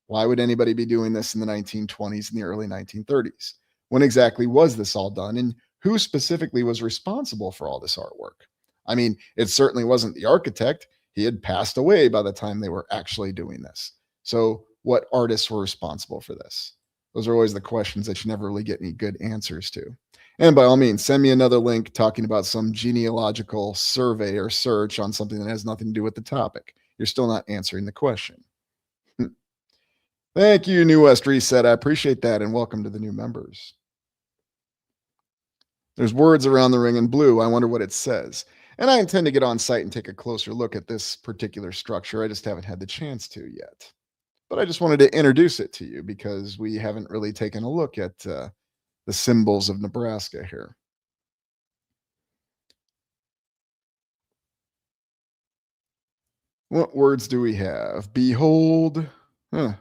Why would anybody be doing this in the 1920s and the early 1930s? When exactly was this all done? And who specifically was responsible for all this artwork? I mean, it certainly wasn't the architect. He had passed away by the time they were actually doing this. So, what artists were responsible for this? Those are always the questions that you never really get any good answers to. And by all means, send me another link talking about some genealogical survey or search on something that has nothing to do with the topic. You're still not answering the question. Thank you, New West Reset. I appreciate that, and welcome to the new members. There's words around the ring in blue. I wonder what it says. And I intend to get on site and take a closer look at this particular structure. I just haven't had the chance to yet. But I just wanted to introduce it to you because we haven't really taken a look at the symbols of Nebraska here. What words do we have? Behold. Huh.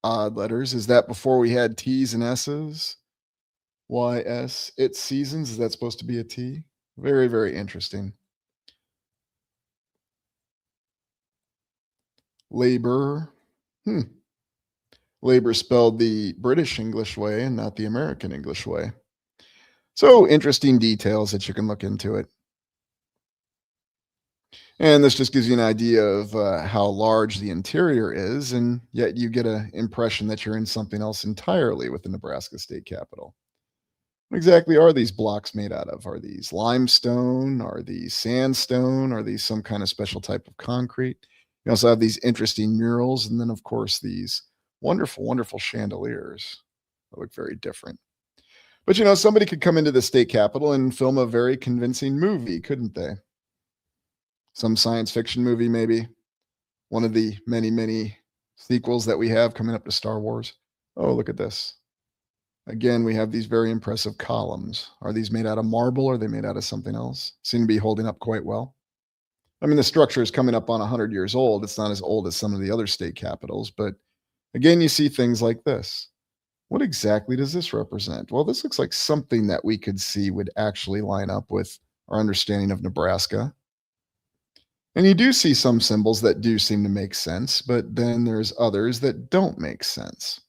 Odd letters. Is that before we had T's and S's? YS. It seasons. Is that supposed to be a T? Very, very interesting. Labor. Hmm. Labor spelled the British English way and not the American English way. So interesting details that you can look into it. And this just gives you an idea of how large the interior is, and yet you get an impression that you're in something else entirely with the Nebraska state capitol. What exactly are these blocks made out of? Are these limestone? Are these sandstone? Are these some kind of special type of concrete? You also have these interesting murals, and then, of course, these wonderful, wonderful chandeliers that look very different. But somebody could come into the state capitol and film a very convincing movie, couldn't they? Some science fiction movie, maybe. One of the many, many sequels that we have coming up to Star Wars. Oh, look at this. Again, we have these very impressive columns. Are these made out of marble? Or are they made out of something else? Seem to be holding up quite well. I mean, the structure is coming up on 100 years old. It's not as old as some of the other state capitals, but again, you see things like this. What exactly does this represent? Well, this looks like something that we could see would actually line up with our understanding of Nebraska. And you do see some symbols that do seem to make sense, but then there's others that don't make sense.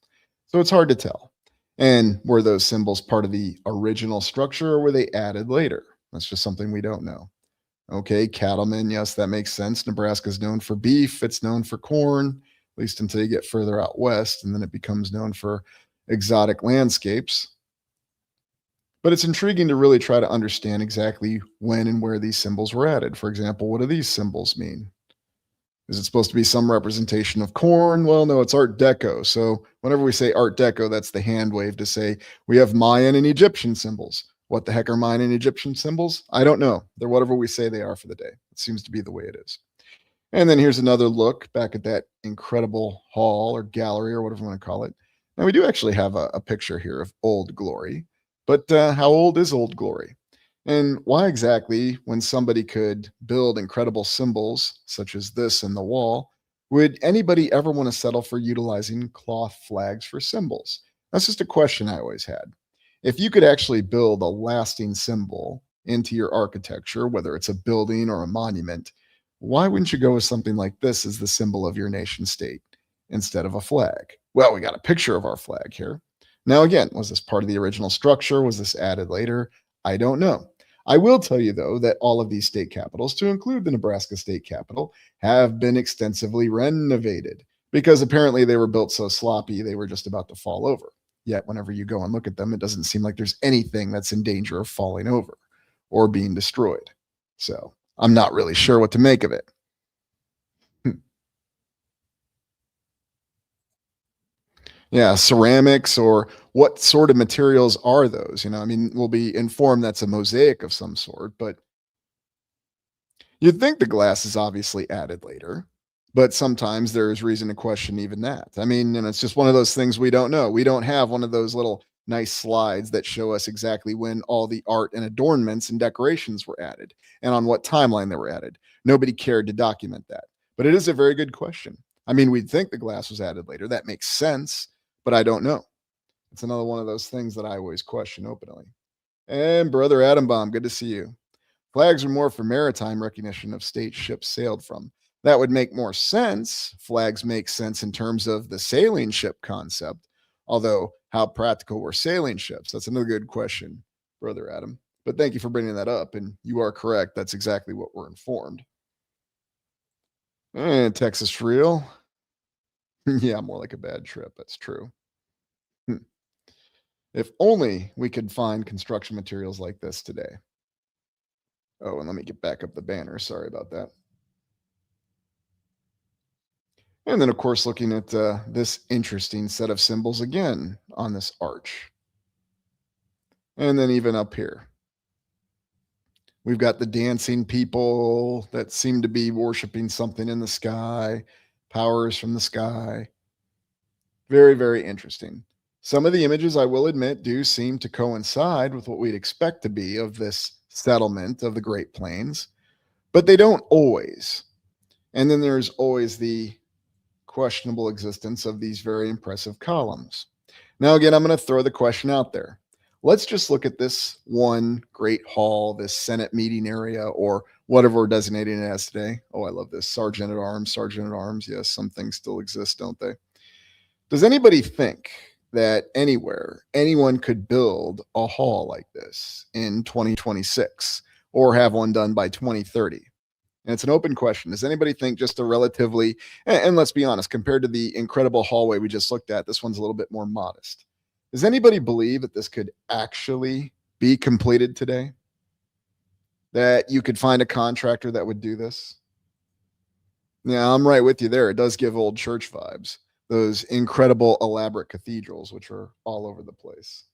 So it's hard to tell. And were those symbols part of the original structure or were they added later? That's just something we don't know. Okay, cattlemen, yes, that makes sense. Nebraska is known for beef, it's known for corn, at least until you get further out west, and then it becomes known for exotic landscapes. But it's intriguing to really try to understand exactly when and where these symbols were added. For example, what do these symbols mean? Is it supposed to be some representation of corn? Well, no, it's Art Deco. So whenever we say Art Deco, that's the hand wave to say we have Mayan and Egyptian symbols. What the heck are Mayan and Egyptian symbols? I don't know. They're whatever we say they are for the day. It seems to be the way it is. And then here's another look back at that incredible hall or gallery or whatever you want to call it. Now, we do actually have a picture here of Old Glory, but how old is Old Glory? And why exactly, when somebody could build incredible symbols such as this in the wall, would anybody ever want to settle for utilizing cloth flags for symbols? That's just a question I always had. If you could actually build a lasting symbol into your architecture, whether it's a building or a monument, why wouldn't you go with something like this as the symbol of your nation state instead of a flag? Well, we got a picture of our flag here. Now, again, was this part of the original structure? Was this added later? I don't know. I will tell you, though, that all of these state capitals, to include the Nebraska state capital, have been extensively renovated because apparently they were built so sloppy they were just about to fall over. Yet, whenever you go and look at them, it doesn't seem like there's anything that's in danger of falling over or being destroyed. So I'm not really sure what to make of it. Yeah, ceramics or what sort of materials are those? I mean, we'll be informed that's a mosaic of some sort, but you'd think the glass is obviously added later, but sometimes there is reason to question even that. I mean, and it's just one of those things we don't know. We don't have one of those little nice slides that show us exactly when all the art and adornments and decorations were added and on what timeline they were added. Nobody cared to document that. But it is a very good question. I mean, we'd think the glass was added later. That makes sense, but I don't know. It's another one of those things that I always question openly. And Brother Adambaum, good to see you. Flags are more for maritime recognition of states ships sailed from. That would make more sense. Flags make sense in terms of the sailing ship concept. Although, how practical were sailing ships? That's another good question, Brother Adam. But thank you for bringing that up. And you are correct. That's exactly what we're informed. And Texas real. Yeah, more like a bad trip. That's true. Hmm. If only we could find construction materials like this today. Oh, and let me get back up the banner. Sorry about that. And then, of course, looking at this interesting set of symbols again on this arch. And then even up here, we've got the dancing people that seem to be worshiping something in the sky, powers from the sky. Very, very interesting. Some of the images, I will admit, do seem to coincide with what we'd expect to be of this settlement of the Great Plains, but they don't always. And then there's always the questionable existence of these very impressive columns. Now, again, I'm going to throw the question out there. Let's just look at this one great hall, this Senate meeting area, or whatever we're designating it as today. Oh, I love this. Sergeant at Arms, Sergeant at Arms. Yes, some things still exist, don't they? Does anybody think that anywhere anyone could build a hall like this in 2026 or have one done by 2030? And it's an open question. Does anybody think just a relatively, and let's be honest, compared to the incredible hallway we just looked at, this one's a little bit more modest. Does anybody believe that this could actually be completed today? That you could find a contractor that would do this? Yeah, I'm right with you there. It does give old church vibes. Those incredible, elaborate cathedrals, which are all over the place.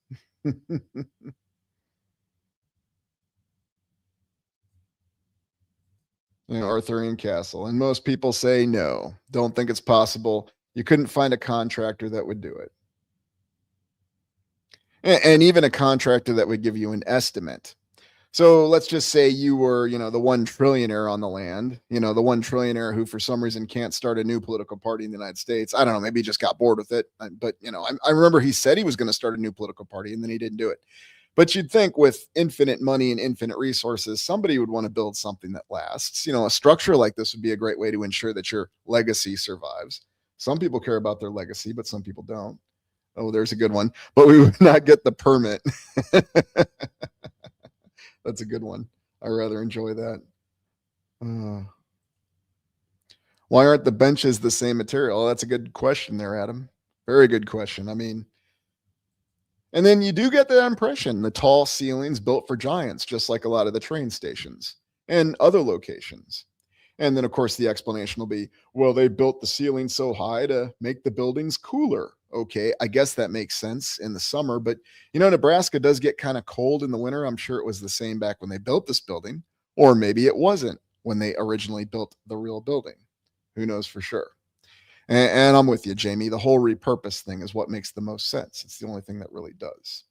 Arthurian castle. And most people say no, don't think it's possible. You couldn't find a contractor that would do it. And even a contractor that would give you an estimate. So let's just say you were, the one trillionaire on the land, the one trillionaire who for some reason can't start a new political party in the United States. I don't know, maybe he just got bored with it. But, I remember he said he was going to start a new political party and then he didn't do it. But you'd think with infinite money and infinite resources, somebody would want to build something that lasts. A structure like this would be a great way to ensure that your legacy survives. Some people care about their legacy, but some people don't. Oh, there's a good one. But we would not get the permit. That's a good one. I rather enjoy that. Uh, why aren't the benches the same material? Oh, that's a good question there, Adam. Very good question. I mean, and then you do get that impression, the tall ceilings built for giants, just like a lot of the train stations and other locations. And then, of course, the explanation will be, well, they built the ceiling so high to make the buildings cooler. Okay, I guess that makes sense in the summer, but Nebraska does get kind of cold in the winter. I'm sure it was the same back when they built this building, or maybe it wasn't when they originally built the real building. Who knows for sure? And I'm with you, Jamie. The whole repurpose thing is what makes the most sense. It's the only thing that really does.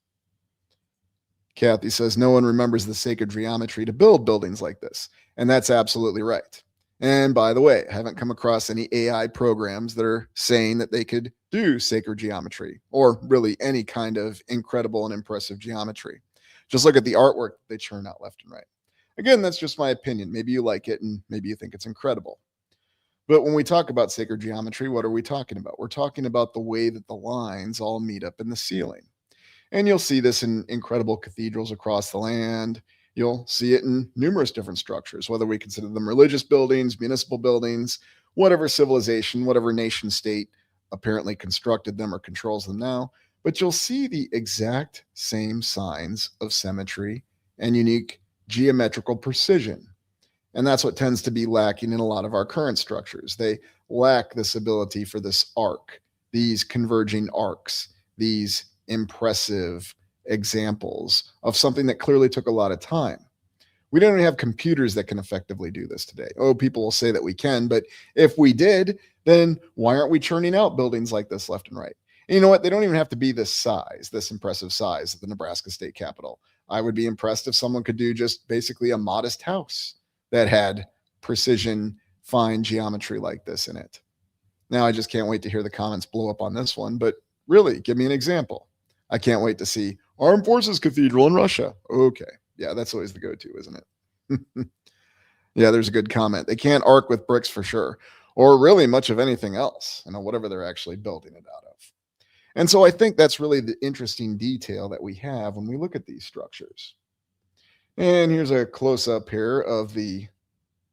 Kathy says no one remembers the sacred geometry to build buildings like this. And that's absolutely right. And by the way, I haven't come across any AI programs that are saying that they could do sacred geometry or really any kind of incredible and impressive geometry. Just look at the artwork they churn out left and right. Again, that's just my opinion. Maybe you like it and maybe you think it's incredible. But when we talk about sacred geometry, what are we talking about? We're talking about the way that the lines all meet up in the ceiling. And you'll see this in incredible cathedrals across the land. You'll see it in numerous different structures, whether we consider them religious buildings, municipal buildings, whatever civilization, whatever nation state apparently constructed them or controls them now. But you'll see the exact same signs of symmetry and unique geometrical precision. And that's what tends to be lacking in a lot of our current structures. They lack this ability for this arc, these converging arcs, these impressive examples of something that clearly took a lot of time. We don't even have computers that can effectively do this today. Oh, people will say that we can, but if we did, then why aren't we churning out buildings like this left and right? And you know what? They don't even have to be this size, this impressive size of the Nebraska State Capitol. I would be impressed if someone could do just basically a modest house that had precision, fine geometry like this in it. Now, I just can't wait to hear the comments blow up on this one, but really, give me an example. I can't wait to see Armed Forces Cathedral in Russia. Okay. Yeah, that's always the go to, isn't it? Yeah, there's a good comment. They can't arc with bricks for sure, or really much of anything else, whatever they're actually building it out of. And so I think that's really the interesting detail that we have when we look at these structures. And here's a close up here of the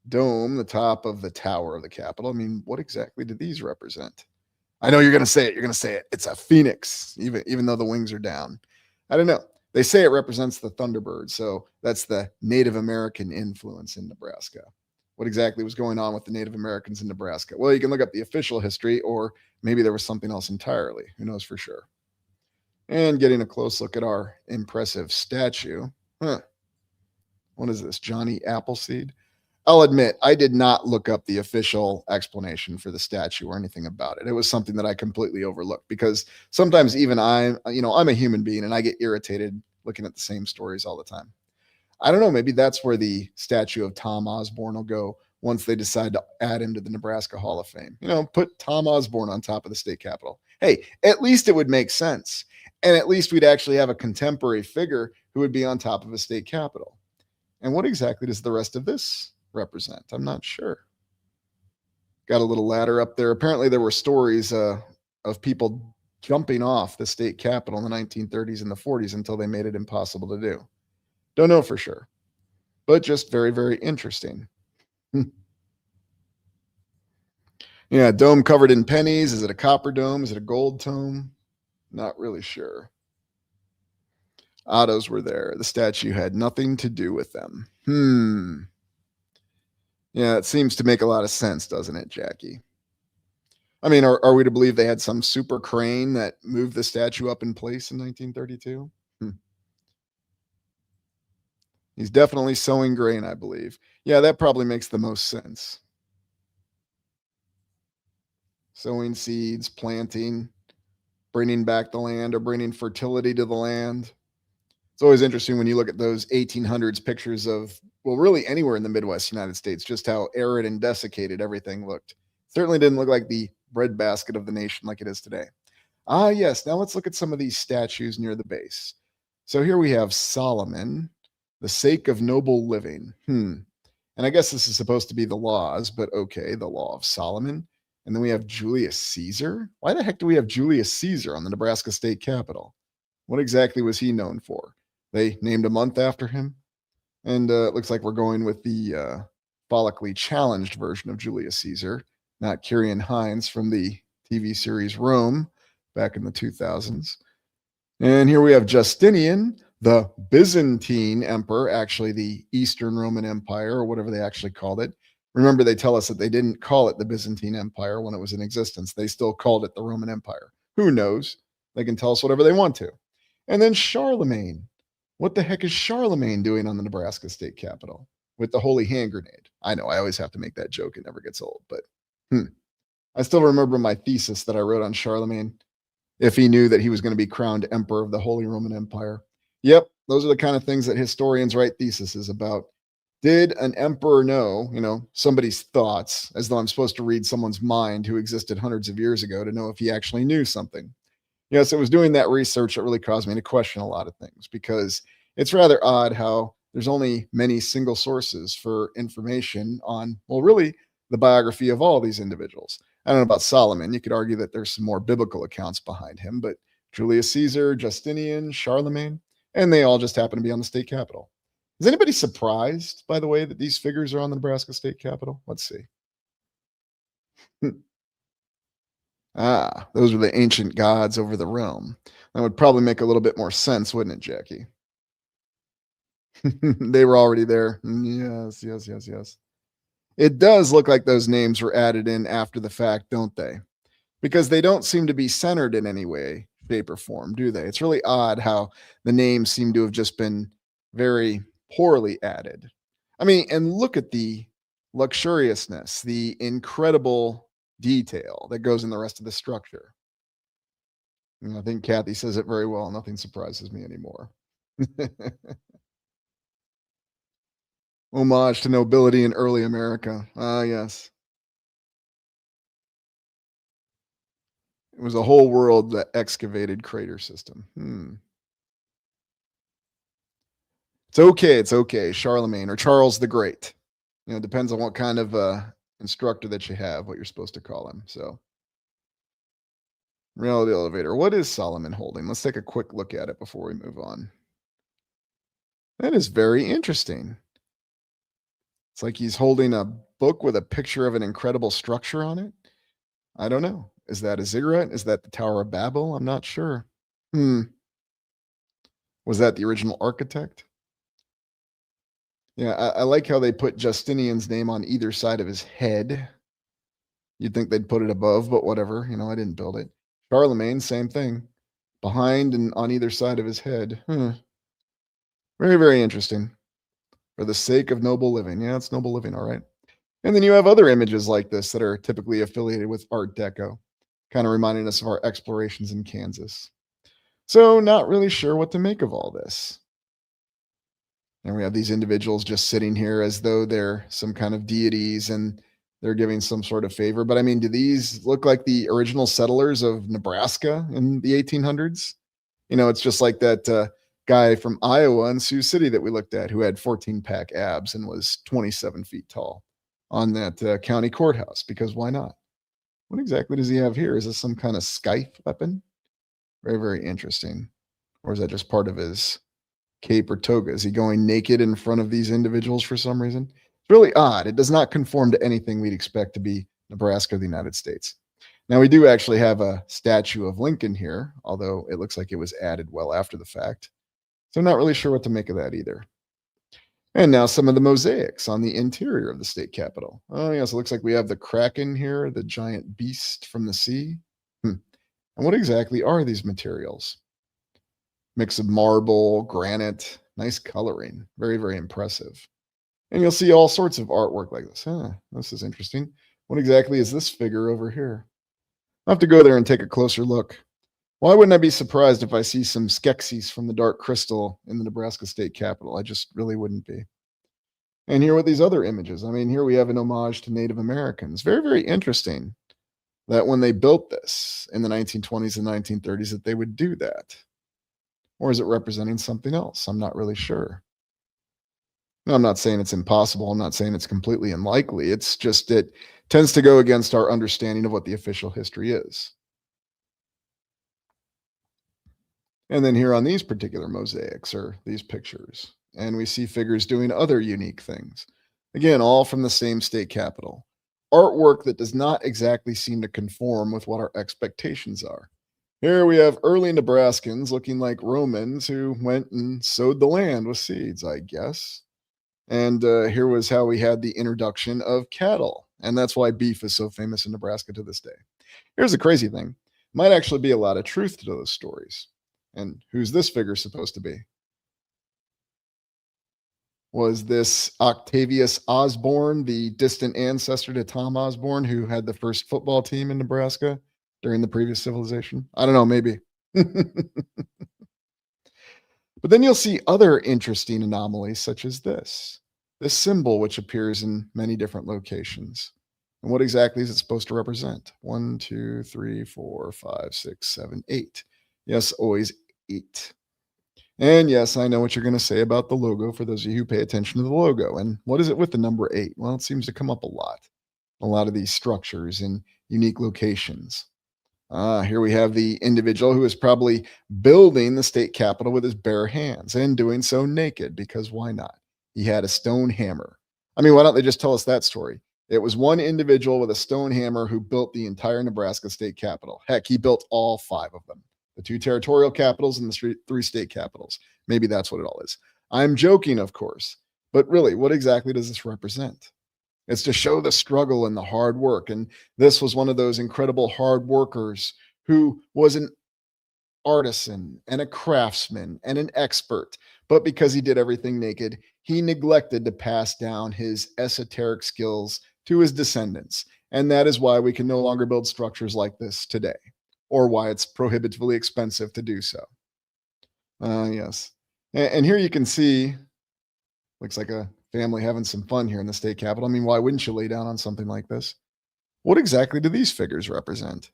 dome, the top of the tower of the Capitol. I mean, what exactly do these represent? I know you're going to say it. You're going to say it. It's a phoenix, even though the wings are down. I don't know. They say it represents the Thunderbird. So that's the Native American influence in Nebraska. What exactly was going on with the Native Americans in Nebraska? Well, you can look up the official history, or maybe there was something else entirely. Who knows for sure? And getting a close look at our impressive statue. Huh. What is this? Johnny Appleseed? I'll admit, I did not look up the official explanation for the statue or anything about it. It was something that I completely overlooked because sometimes even I'm a human being and I get irritated looking at the same stories all the time. I don't know, maybe that's where the statue of Tom Osborne will go once they decide to add him to the Nebraska Hall of Fame. Put Tom Osborne on top of the state capitol. Hey, at least it would make sense. And at least we'd actually have a contemporary figure who would be on top of a state capitol. And what exactly does the rest of this represent? I'm not sure. Got a little ladder up there. Apparently, there were stories of people jumping off the state capitol in the 1930s and the 40s until they made it impossible to do. Don't know for sure, but just very, very interesting. Yeah, dome covered in pennies. Is it a copper dome? Is it a gold dome? Not really sure. Ottos were there. The statue had nothing to do with them. Yeah, it seems to make a lot of sense, doesn't it, Jackie? I mean, are we to believe they had some super crane that moved the statue up in place in 1932? Hmm. He's definitely sowing grain, I believe. Yeah, that probably makes the most sense. Sowing seeds, planting, bringing back the land or bringing fertility to the land. It's always interesting when you look at those 1800s pictures of, well, really anywhere in the Midwest United States, just how arid and desiccated everything looked. Certainly didn't look like the breadbasket of the nation like it is today. Ah, yes. Now let's look at some of these statues near the base. So here we have Solomon, the sake of noble living. And I guess this is supposed to be the laws, but okay, the law of Solomon. And then we have Julius Caesar. Why the heck do we have Julius Caesar on the Nebraska state capitol? What exactly was he known for? They named a month after him. And it looks like we're going with the follically challenged version of Julius Caesar, not Kieran Hines from the TV series Rome back in the 2000s. And here we have Justinian, the Byzantine emperor, actually the Eastern Roman Empire, or whatever they actually called it. Remember, they tell us that they didn't call it the Byzantine Empire when it was in existence. They still called it the Roman Empire. Who knows? They can tell us whatever they want to. And then Charlemagne. What the heck is Charlemagne doing on the Nebraska state capitol with the holy hand grenade? I know I always have to make that joke. It never gets old, but I still remember my thesis that I wrote on Charlemagne if he knew that he was going to be crowned emperor of the Holy Roman Empire. Yep, those are the kind of things that historians write theses about. Did an emperor know, somebody's thoughts, as though I'm supposed to read someone's mind who existed hundreds of years ago to know if he actually knew something? Yes, it was doing that research that really caused me to question a lot of things because it's rather odd how there's only many single sources for information on, well, really the biography of all these individuals. I don't know about Solomon. You could argue that there's some more biblical accounts behind him, but Julius Caesar, Justinian, Charlemagne, and they all just happen to be on the state capitol. Is anybody surprised, by the way, that these figures are on the Nebraska state capitol? Let's see. Ah, those were the ancient gods over the realm. That would probably make a little bit more sense, wouldn't it, Jackie? They were already there. Yes, yes, yes, yes. It does look like those names were added in after the fact, don't they? Because they don't seem to be centered in any way, shape, or form, do they? It's really odd how the names seem to have just been very poorly added. I mean, and look at the luxuriousness, the incredible detail that goes in the rest of the structure. And I think Kathy says it very well. Nothing surprises me anymore. Homage to nobility in early America. Ah, yes. It was a whole world that excavated crater system. It's okay. It's okay. Charlemagne or Charles the Great. It depends on what kind of instructor that you have, what you're supposed to call him. So, reality elevator. What is Solomon holding? Let's take a quick look at it before we move on. That is very interesting. It's like he's holding a book with a picture of an incredible structure on it. I don't know. Is that a ziggurat? Is that the Tower of Babel? I'm not sure. Was that the original architect? Yeah, I like how they put Justinian's name on either side of his head. You'd think they'd put it above, but whatever. I didn't build it. Charlemagne, same thing. Behind and on either side of his head. Very, very interesting. For the sake of noble living. Yeah, it's noble living, all right. And then you have other images like this that are typically affiliated with Art Deco, kind of reminding us of our explorations in Kansas. So, not really sure what to make of all this. And we have these individuals just sitting here as though they're some kind of deities and they're giving some sort of favor. But I mean, do these look like the original settlers of Nebraska in the 1800s? It's just like that guy from Iowa and Sioux City that we looked at who had 14-pack abs and was 27 feet tall on that county courthouse, because why not? What exactly does he have here? Is this some kind of scythe weapon? Very, very interesting. Or is that just part of his cape or toga? Is he going naked in front of these individuals for some reason? It's really odd. It does not conform to anything we'd expect to be Nebraska or the United States. Now, we do actually have a statue of Lincoln here, although it looks like it was added well after the fact. So, not really sure what to make of that either. And now some of the mosaics on the interior of the state capitol. Oh, yes, it looks like we have the kraken here, the giant beast from the sea. Hmm. And what exactly are these materials? Mix of marble, granite, nice coloring. Very, very impressive. And you'll see all sorts of artwork like this. Huh, this is interesting. What exactly is this figure over here? I'll have to go there and take a closer look. Why wouldn't I be surprised if I see some Skeksis from the Dark Crystal in the Nebraska State Capitol? I just really wouldn't be. And here with these other images. I mean, here we have an homage to Native Americans. Very, very interesting that when they built this in the 1920s and 1930s, that they would do that. Or is it representing something else? I'm not really sure. No, I'm not saying it's impossible. I'm not saying it's completely unlikely. It's just it tends to go against our understanding of what the official history is. And then here on these particular mosaics are these pictures. And we see figures doing other unique things. Again, all from the same state capital. Artwork that does not exactly seem to conform with what our expectations are. Here we have early Nebraskans looking like Romans who went and sowed the land with seeds, I guess. And here was how we had the introduction of cattle. And that's why beef is so famous in Nebraska to this day. Here's the crazy thing, might actually be a lot of truth to those stories. And who's this figure supposed to be? Was this Octavius Osborne, the distant ancestor to Tom Osborne, who had the first football team in Nebraska during the previous civilization? I don't know, maybe. But then you'll see other interesting anomalies, such as this symbol, which appears in many different locations. And what exactly is it supposed to represent? One, two, three, four, five, six, seven, eight. Yes, always eight. And yes, I know what you're going to say about the logo for those of you who pay attention to the logo. And what is it with the number eight? Well, it seems to come up a lot of these structures in unique locations. Here we have the individual who is probably building the state capitol with his bare hands and doing so naked because why not? He had a stone hammer. I mean, why don't they just tell us that story? It was one individual with a stone hammer who built the entire Nebraska state capitol. Heck, he built all five of them, the two territorial capitals and the three state capitals. Maybe that's what it all is. I'm joking, of course, but really, what exactly does this represent? It's to show the struggle and the hard work. And this was one of those incredible hard workers who was an artisan and a craftsman and an expert. But because he did everything naked, he neglected to pass down his esoteric skills to his descendants. And that is why we can no longer build structures like this today, or why it's prohibitively expensive to do so. Yes. And here you can see, looks like a family having some fun here in the state capitol. I mean, why wouldn't you lay down on something like this? What exactly do these figures represent?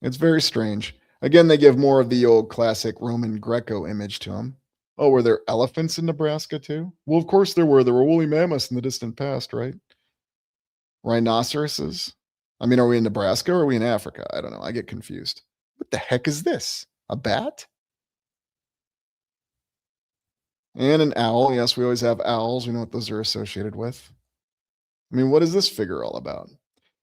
It's very strange. Again, they give more of the old classic Roman Greco image to them. Oh, were there elephants in Nebraska too? Well, of course there were. There were woolly mammoths in the distant past, right? Rhinoceroses? I mean, are we in Nebraska or are we in Africa? I don't know. I get confused. What the heck is this? A bat? And an owl. Yes, we always have owls. We know what those are associated with. I mean, what is this figure all about?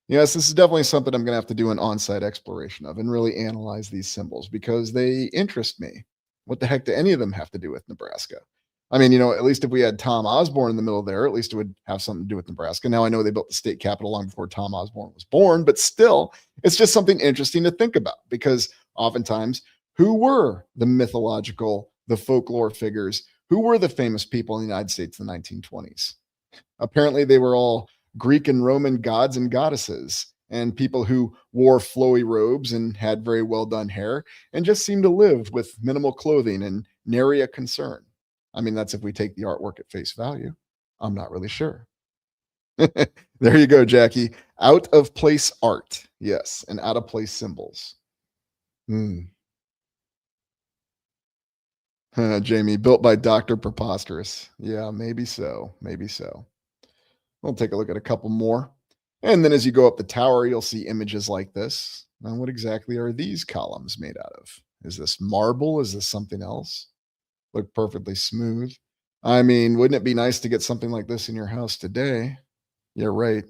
Yes, this is definitely something I'm going to have to do an on-site exploration of and really analyze these symbols because they interest me. What the heck do any of them have to do with Nebraska? I mean, at least if we had Tom Osborne in the middle there, at least it would have something to do with Nebraska. Now I know they built the state capitol long before Tom Osborne was born, but still, it's just something interesting to think about because oftentimes, who were the mythological, the folklore figures? Who were the famous people in the United States in the 1920s? Apparently, they were all Greek and Roman gods and goddesses, and people who wore flowy robes and had very well done hair and just seemed to live with minimal clothing and nary a concern. I mean, that's if we take the artwork at face value. I'm not really sure. There you go, Jackie. Out of place art. Yes, and out of place symbols. Hmm. Jamie, built by Dr. Preposterous. Yeah, maybe so. Maybe so. We'll take a look at a couple more. And then as you go up the tower, you'll see images like this. Now, what exactly are these columns made out of? Is this marble? Is this something else? Look perfectly smooth. I mean, wouldn't it be nice to get something like this in your house today? Yeah, right.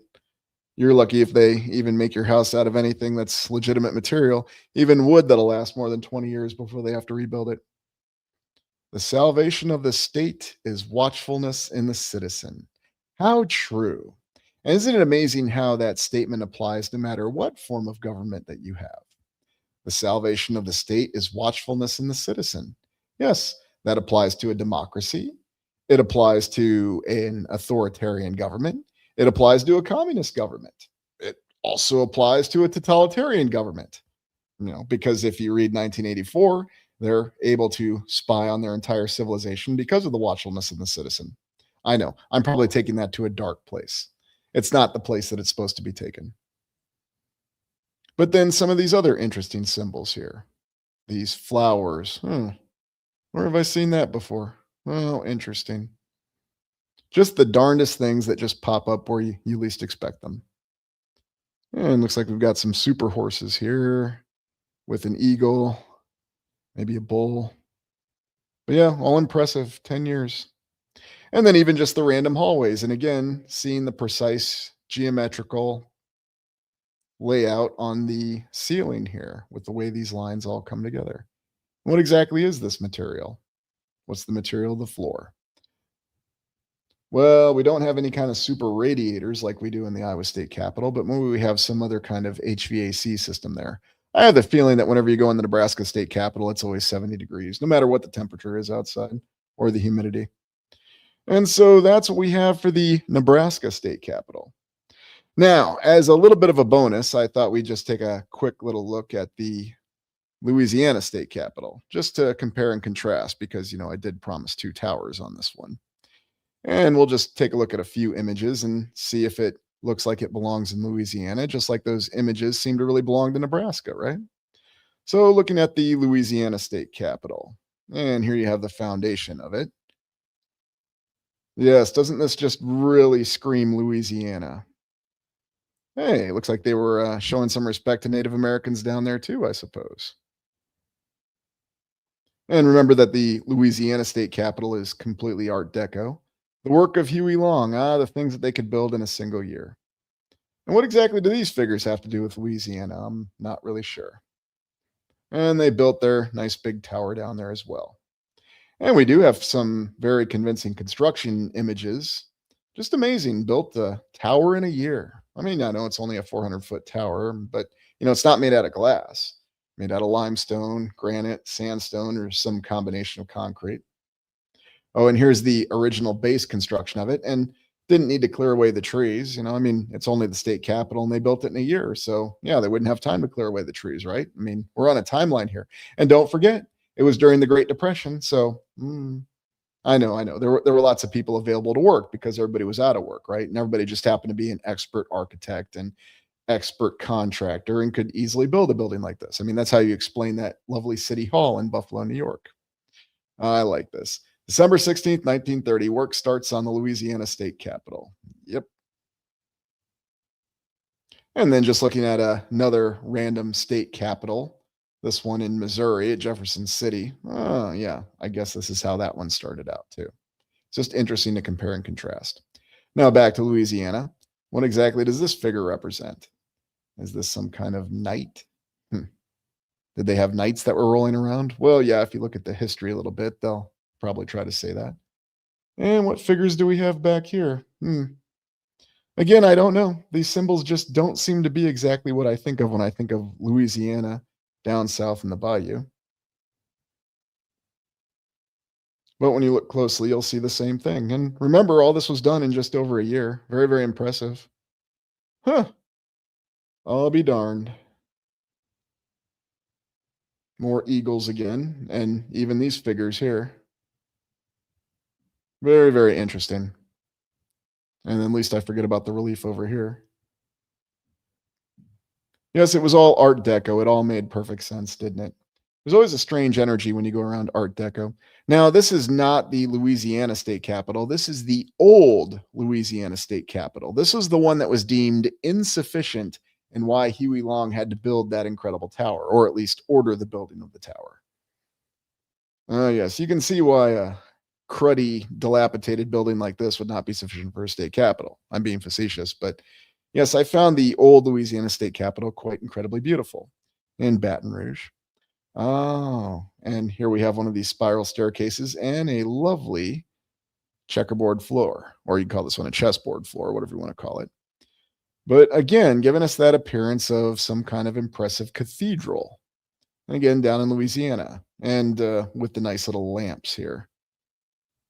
You're lucky if they even make your house out of anything that's legitimate material, even wood that'll last more than 20 years before they have to rebuild it. The salvation of the state is watchfulness in the citizen. How true. And isn't it amazing how that statement applies no matter what form of government that you have? The salvation of the state is watchfulness in the citizen. Yes, that applies to a democracy. It applies to an authoritarian government. It applies to a communist government. It also applies to a totalitarian government. Because if you read 1984, they're able to spy on their entire civilization because of the watchfulness of the citizen. I know, I'm probably taking that to a dark place. It's not the place that it's supposed to be taken. But then some of these other interesting symbols here, these flowers. Where have I seen that before? Oh, interesting. Just the darndest things that just pop up where you least expect them. And looks like we've got some super horses here with an eagle, maybe a bull. But yeah, all impressive. 10 years. And then even just the random hallways. And again, seeing the precise geometrical layout on the ceiling here with the way these lines all come together. What exactly is this material? What's the material of the floor? Well, we don't have any kind of super radiators like we do in the Iowa State Capitol, but maybe we have some other kind of HVAC system there. I have the feeling that whenever you go in the Nebraska State Capitol, it's always 70 degrees, no matter what the temperature is outside or the humidity. And so that's what we have for the Nebraska State Capitol. Now, as a little bit of a bonus, I thought we'd just take a quick little look at the Louisiana State Capitol, just to compare and contrast, because, I did promise two towers on this one. And we'll just take a look at a few images and see if it looks like it belongs in Louisiana, just like those images seem to really belong to Nebraska, right? So, looking at the Louisiana State Capitol, and here you have the foundation of it. Yes, doesn't this just really scream Louisiana? Hey, looks like they were showing some respect to Native Americans down there too, I suppose. And remember that the Louisiana State Capitol is completely Art Deco. The work of Huey Long, the things that they could build in a single year. And what exactly do these figures have to do with Louisiana? I'm not really sure. And they built their nice big tower down there as well. And we do have some very convincing construction images. Just amazing. Built the tower in a year. I mean, I know it's only a 400-foot tower, but it's not made out of glass. Made out of limestone, granite, sandstone, or some combination of concrete. Oh, and here's the original base construction of it. And didn't need to clear away the trees. I mean, it's only the state capitol and they built it in a year. So, yeah, they wouldn't have time to clear away the trees, right? I mean, we're on a timeline here. And don't forget, it was during the Great Depression. So, I know. There were lots of people available to work because everybody was out of work, right? And everybody just happened to be an expert architect and expert contractor and could easily build a building like this. I mean, that's how you explain that lovely city hall in Buffalo, New York. I like this. December 16th, 1930, work starts on the Louisiana State Capitol. Yep. And then just looking at another random state capital, this one in Missouri at Jefferson City. Oh, yeah, I guess this is how that one started out too. It's just interesting to compare and contrast. Now back to Louisiana. What exactly does this figure represent? Is this some kind of knight? Did they have knights that were rolling around? Well, yeah, if you look at the history a little bit, they'll probably try to say that. And what figures do we have back here? Again, I don't know. These symbols just don't seem to be exactly what I think of when I think of Louisiana down south in the bayou. But when you look closely, you'll see the same thing. And remember, all this was done in just over a year. Very, very impressive. Huh. I'll be darned. More eagles again, and even these figures here. Very, very interesting. And at least I forget about the relief over here. Yes, it was all Art Deco. It all made perfect sense, didn't it? There's always a strange energy when you go around Art Deco. Now, this is not the Louisiana State Capitol. This is the old Louisiana State Capitol. This was the one that was deemed insufficient and why Huey Long had to build that incredible tower, or at least order the building of the tower. Yes, you can see why a cruddy, dilapidated building like this would not be sufficient for a state capitol. I'm being facetious, but Yes, I found the old Louisiana State Capitol quite incredibly beautiful in Baton Rouge. Oh, and here we have one of these spiral staircases and a lovely checkerboard floor, or you can call this one a chessboard floor, whatever you want to call it. But again, giving us that appearance of some kind of impressive cathedral. And again, down in Louisiana, and with the nice little lamps here,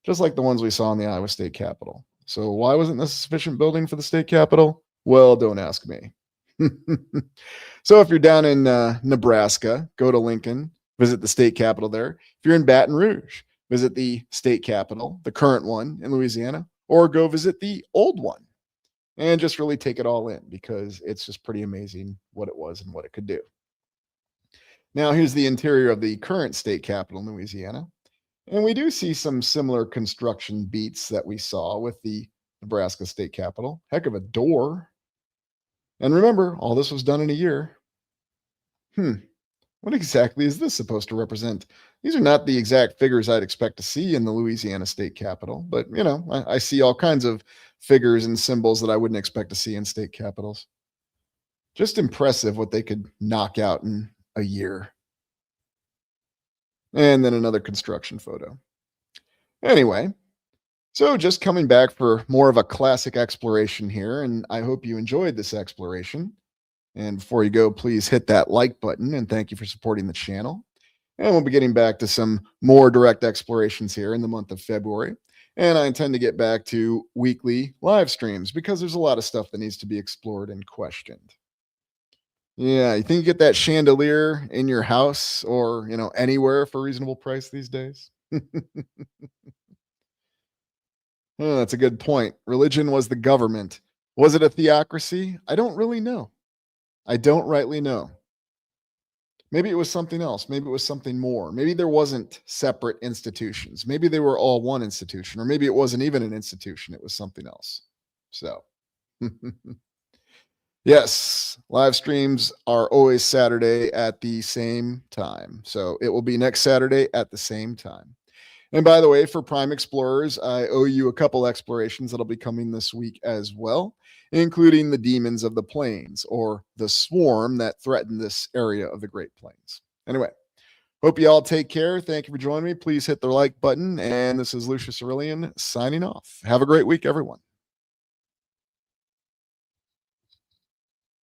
just like the ones we saw in the Iowa State Capitol. So, why wasn't this a sufficient building for the state capitol? Well, don't ask me. So, if you're down in Nebraska, go to Lincoln, visit the state capitol there. If you're in Baton Rouge, visit the state capitol, the current one in Louisiana, or go visit the old one and just really take it all in because it's just pretty amazing what it was and what it could do. Now, here's the interior of the current state capitol in Louisiana. And we do see some similar construction beats that we saw with the Nebraska state capitol. Heck of a door. And remember, all this was done in a year. What exactly is this supposed to represent? These are not the exact figures I'd expect to see in the Louisiana state capitol, but I see all kinds of figures and symbols that I wouldn't expect to see in state capitals. Just impressive what they could knock out in a year. And then another construction photo. Anyway, so just coming back for more of a classic exploration here, and I hope you enjoyed this exploration. And before you go, please hit that like button, and thank you for supporting the channel. And we'll be getting back to some more direct explorations here in the month of February. And I intend to get back to weekly live streams because there's a lot of stuff that needs to be explored and questioned. Yeah, you think you get that chandelier in your house or, anywhere for a reasonable price these days? Oh, that's a good point. Religion was the government. Was it a theocracy? I don't really know. I don't rightly know. Maybe it was something else. Maybe it was something more. Maybe there wasn't separate institutions. Maybe they were all one institution, or maybe it wasn't even an institution. It was something else. So, yes, live streams are always Saturday at the same time. So it will be next Saturday at the same time. And by the way, for Prime Explorers, I owe you a couple explorations that'll be coming this week as well, including the Demons of the Plains, or the swarm that threatened this area of the Great Plains. Anyway, hope you all take care. Thank you for joining me. Please hit the like button. And this is Lucius Aurelian signing off. Have a great week, everyone.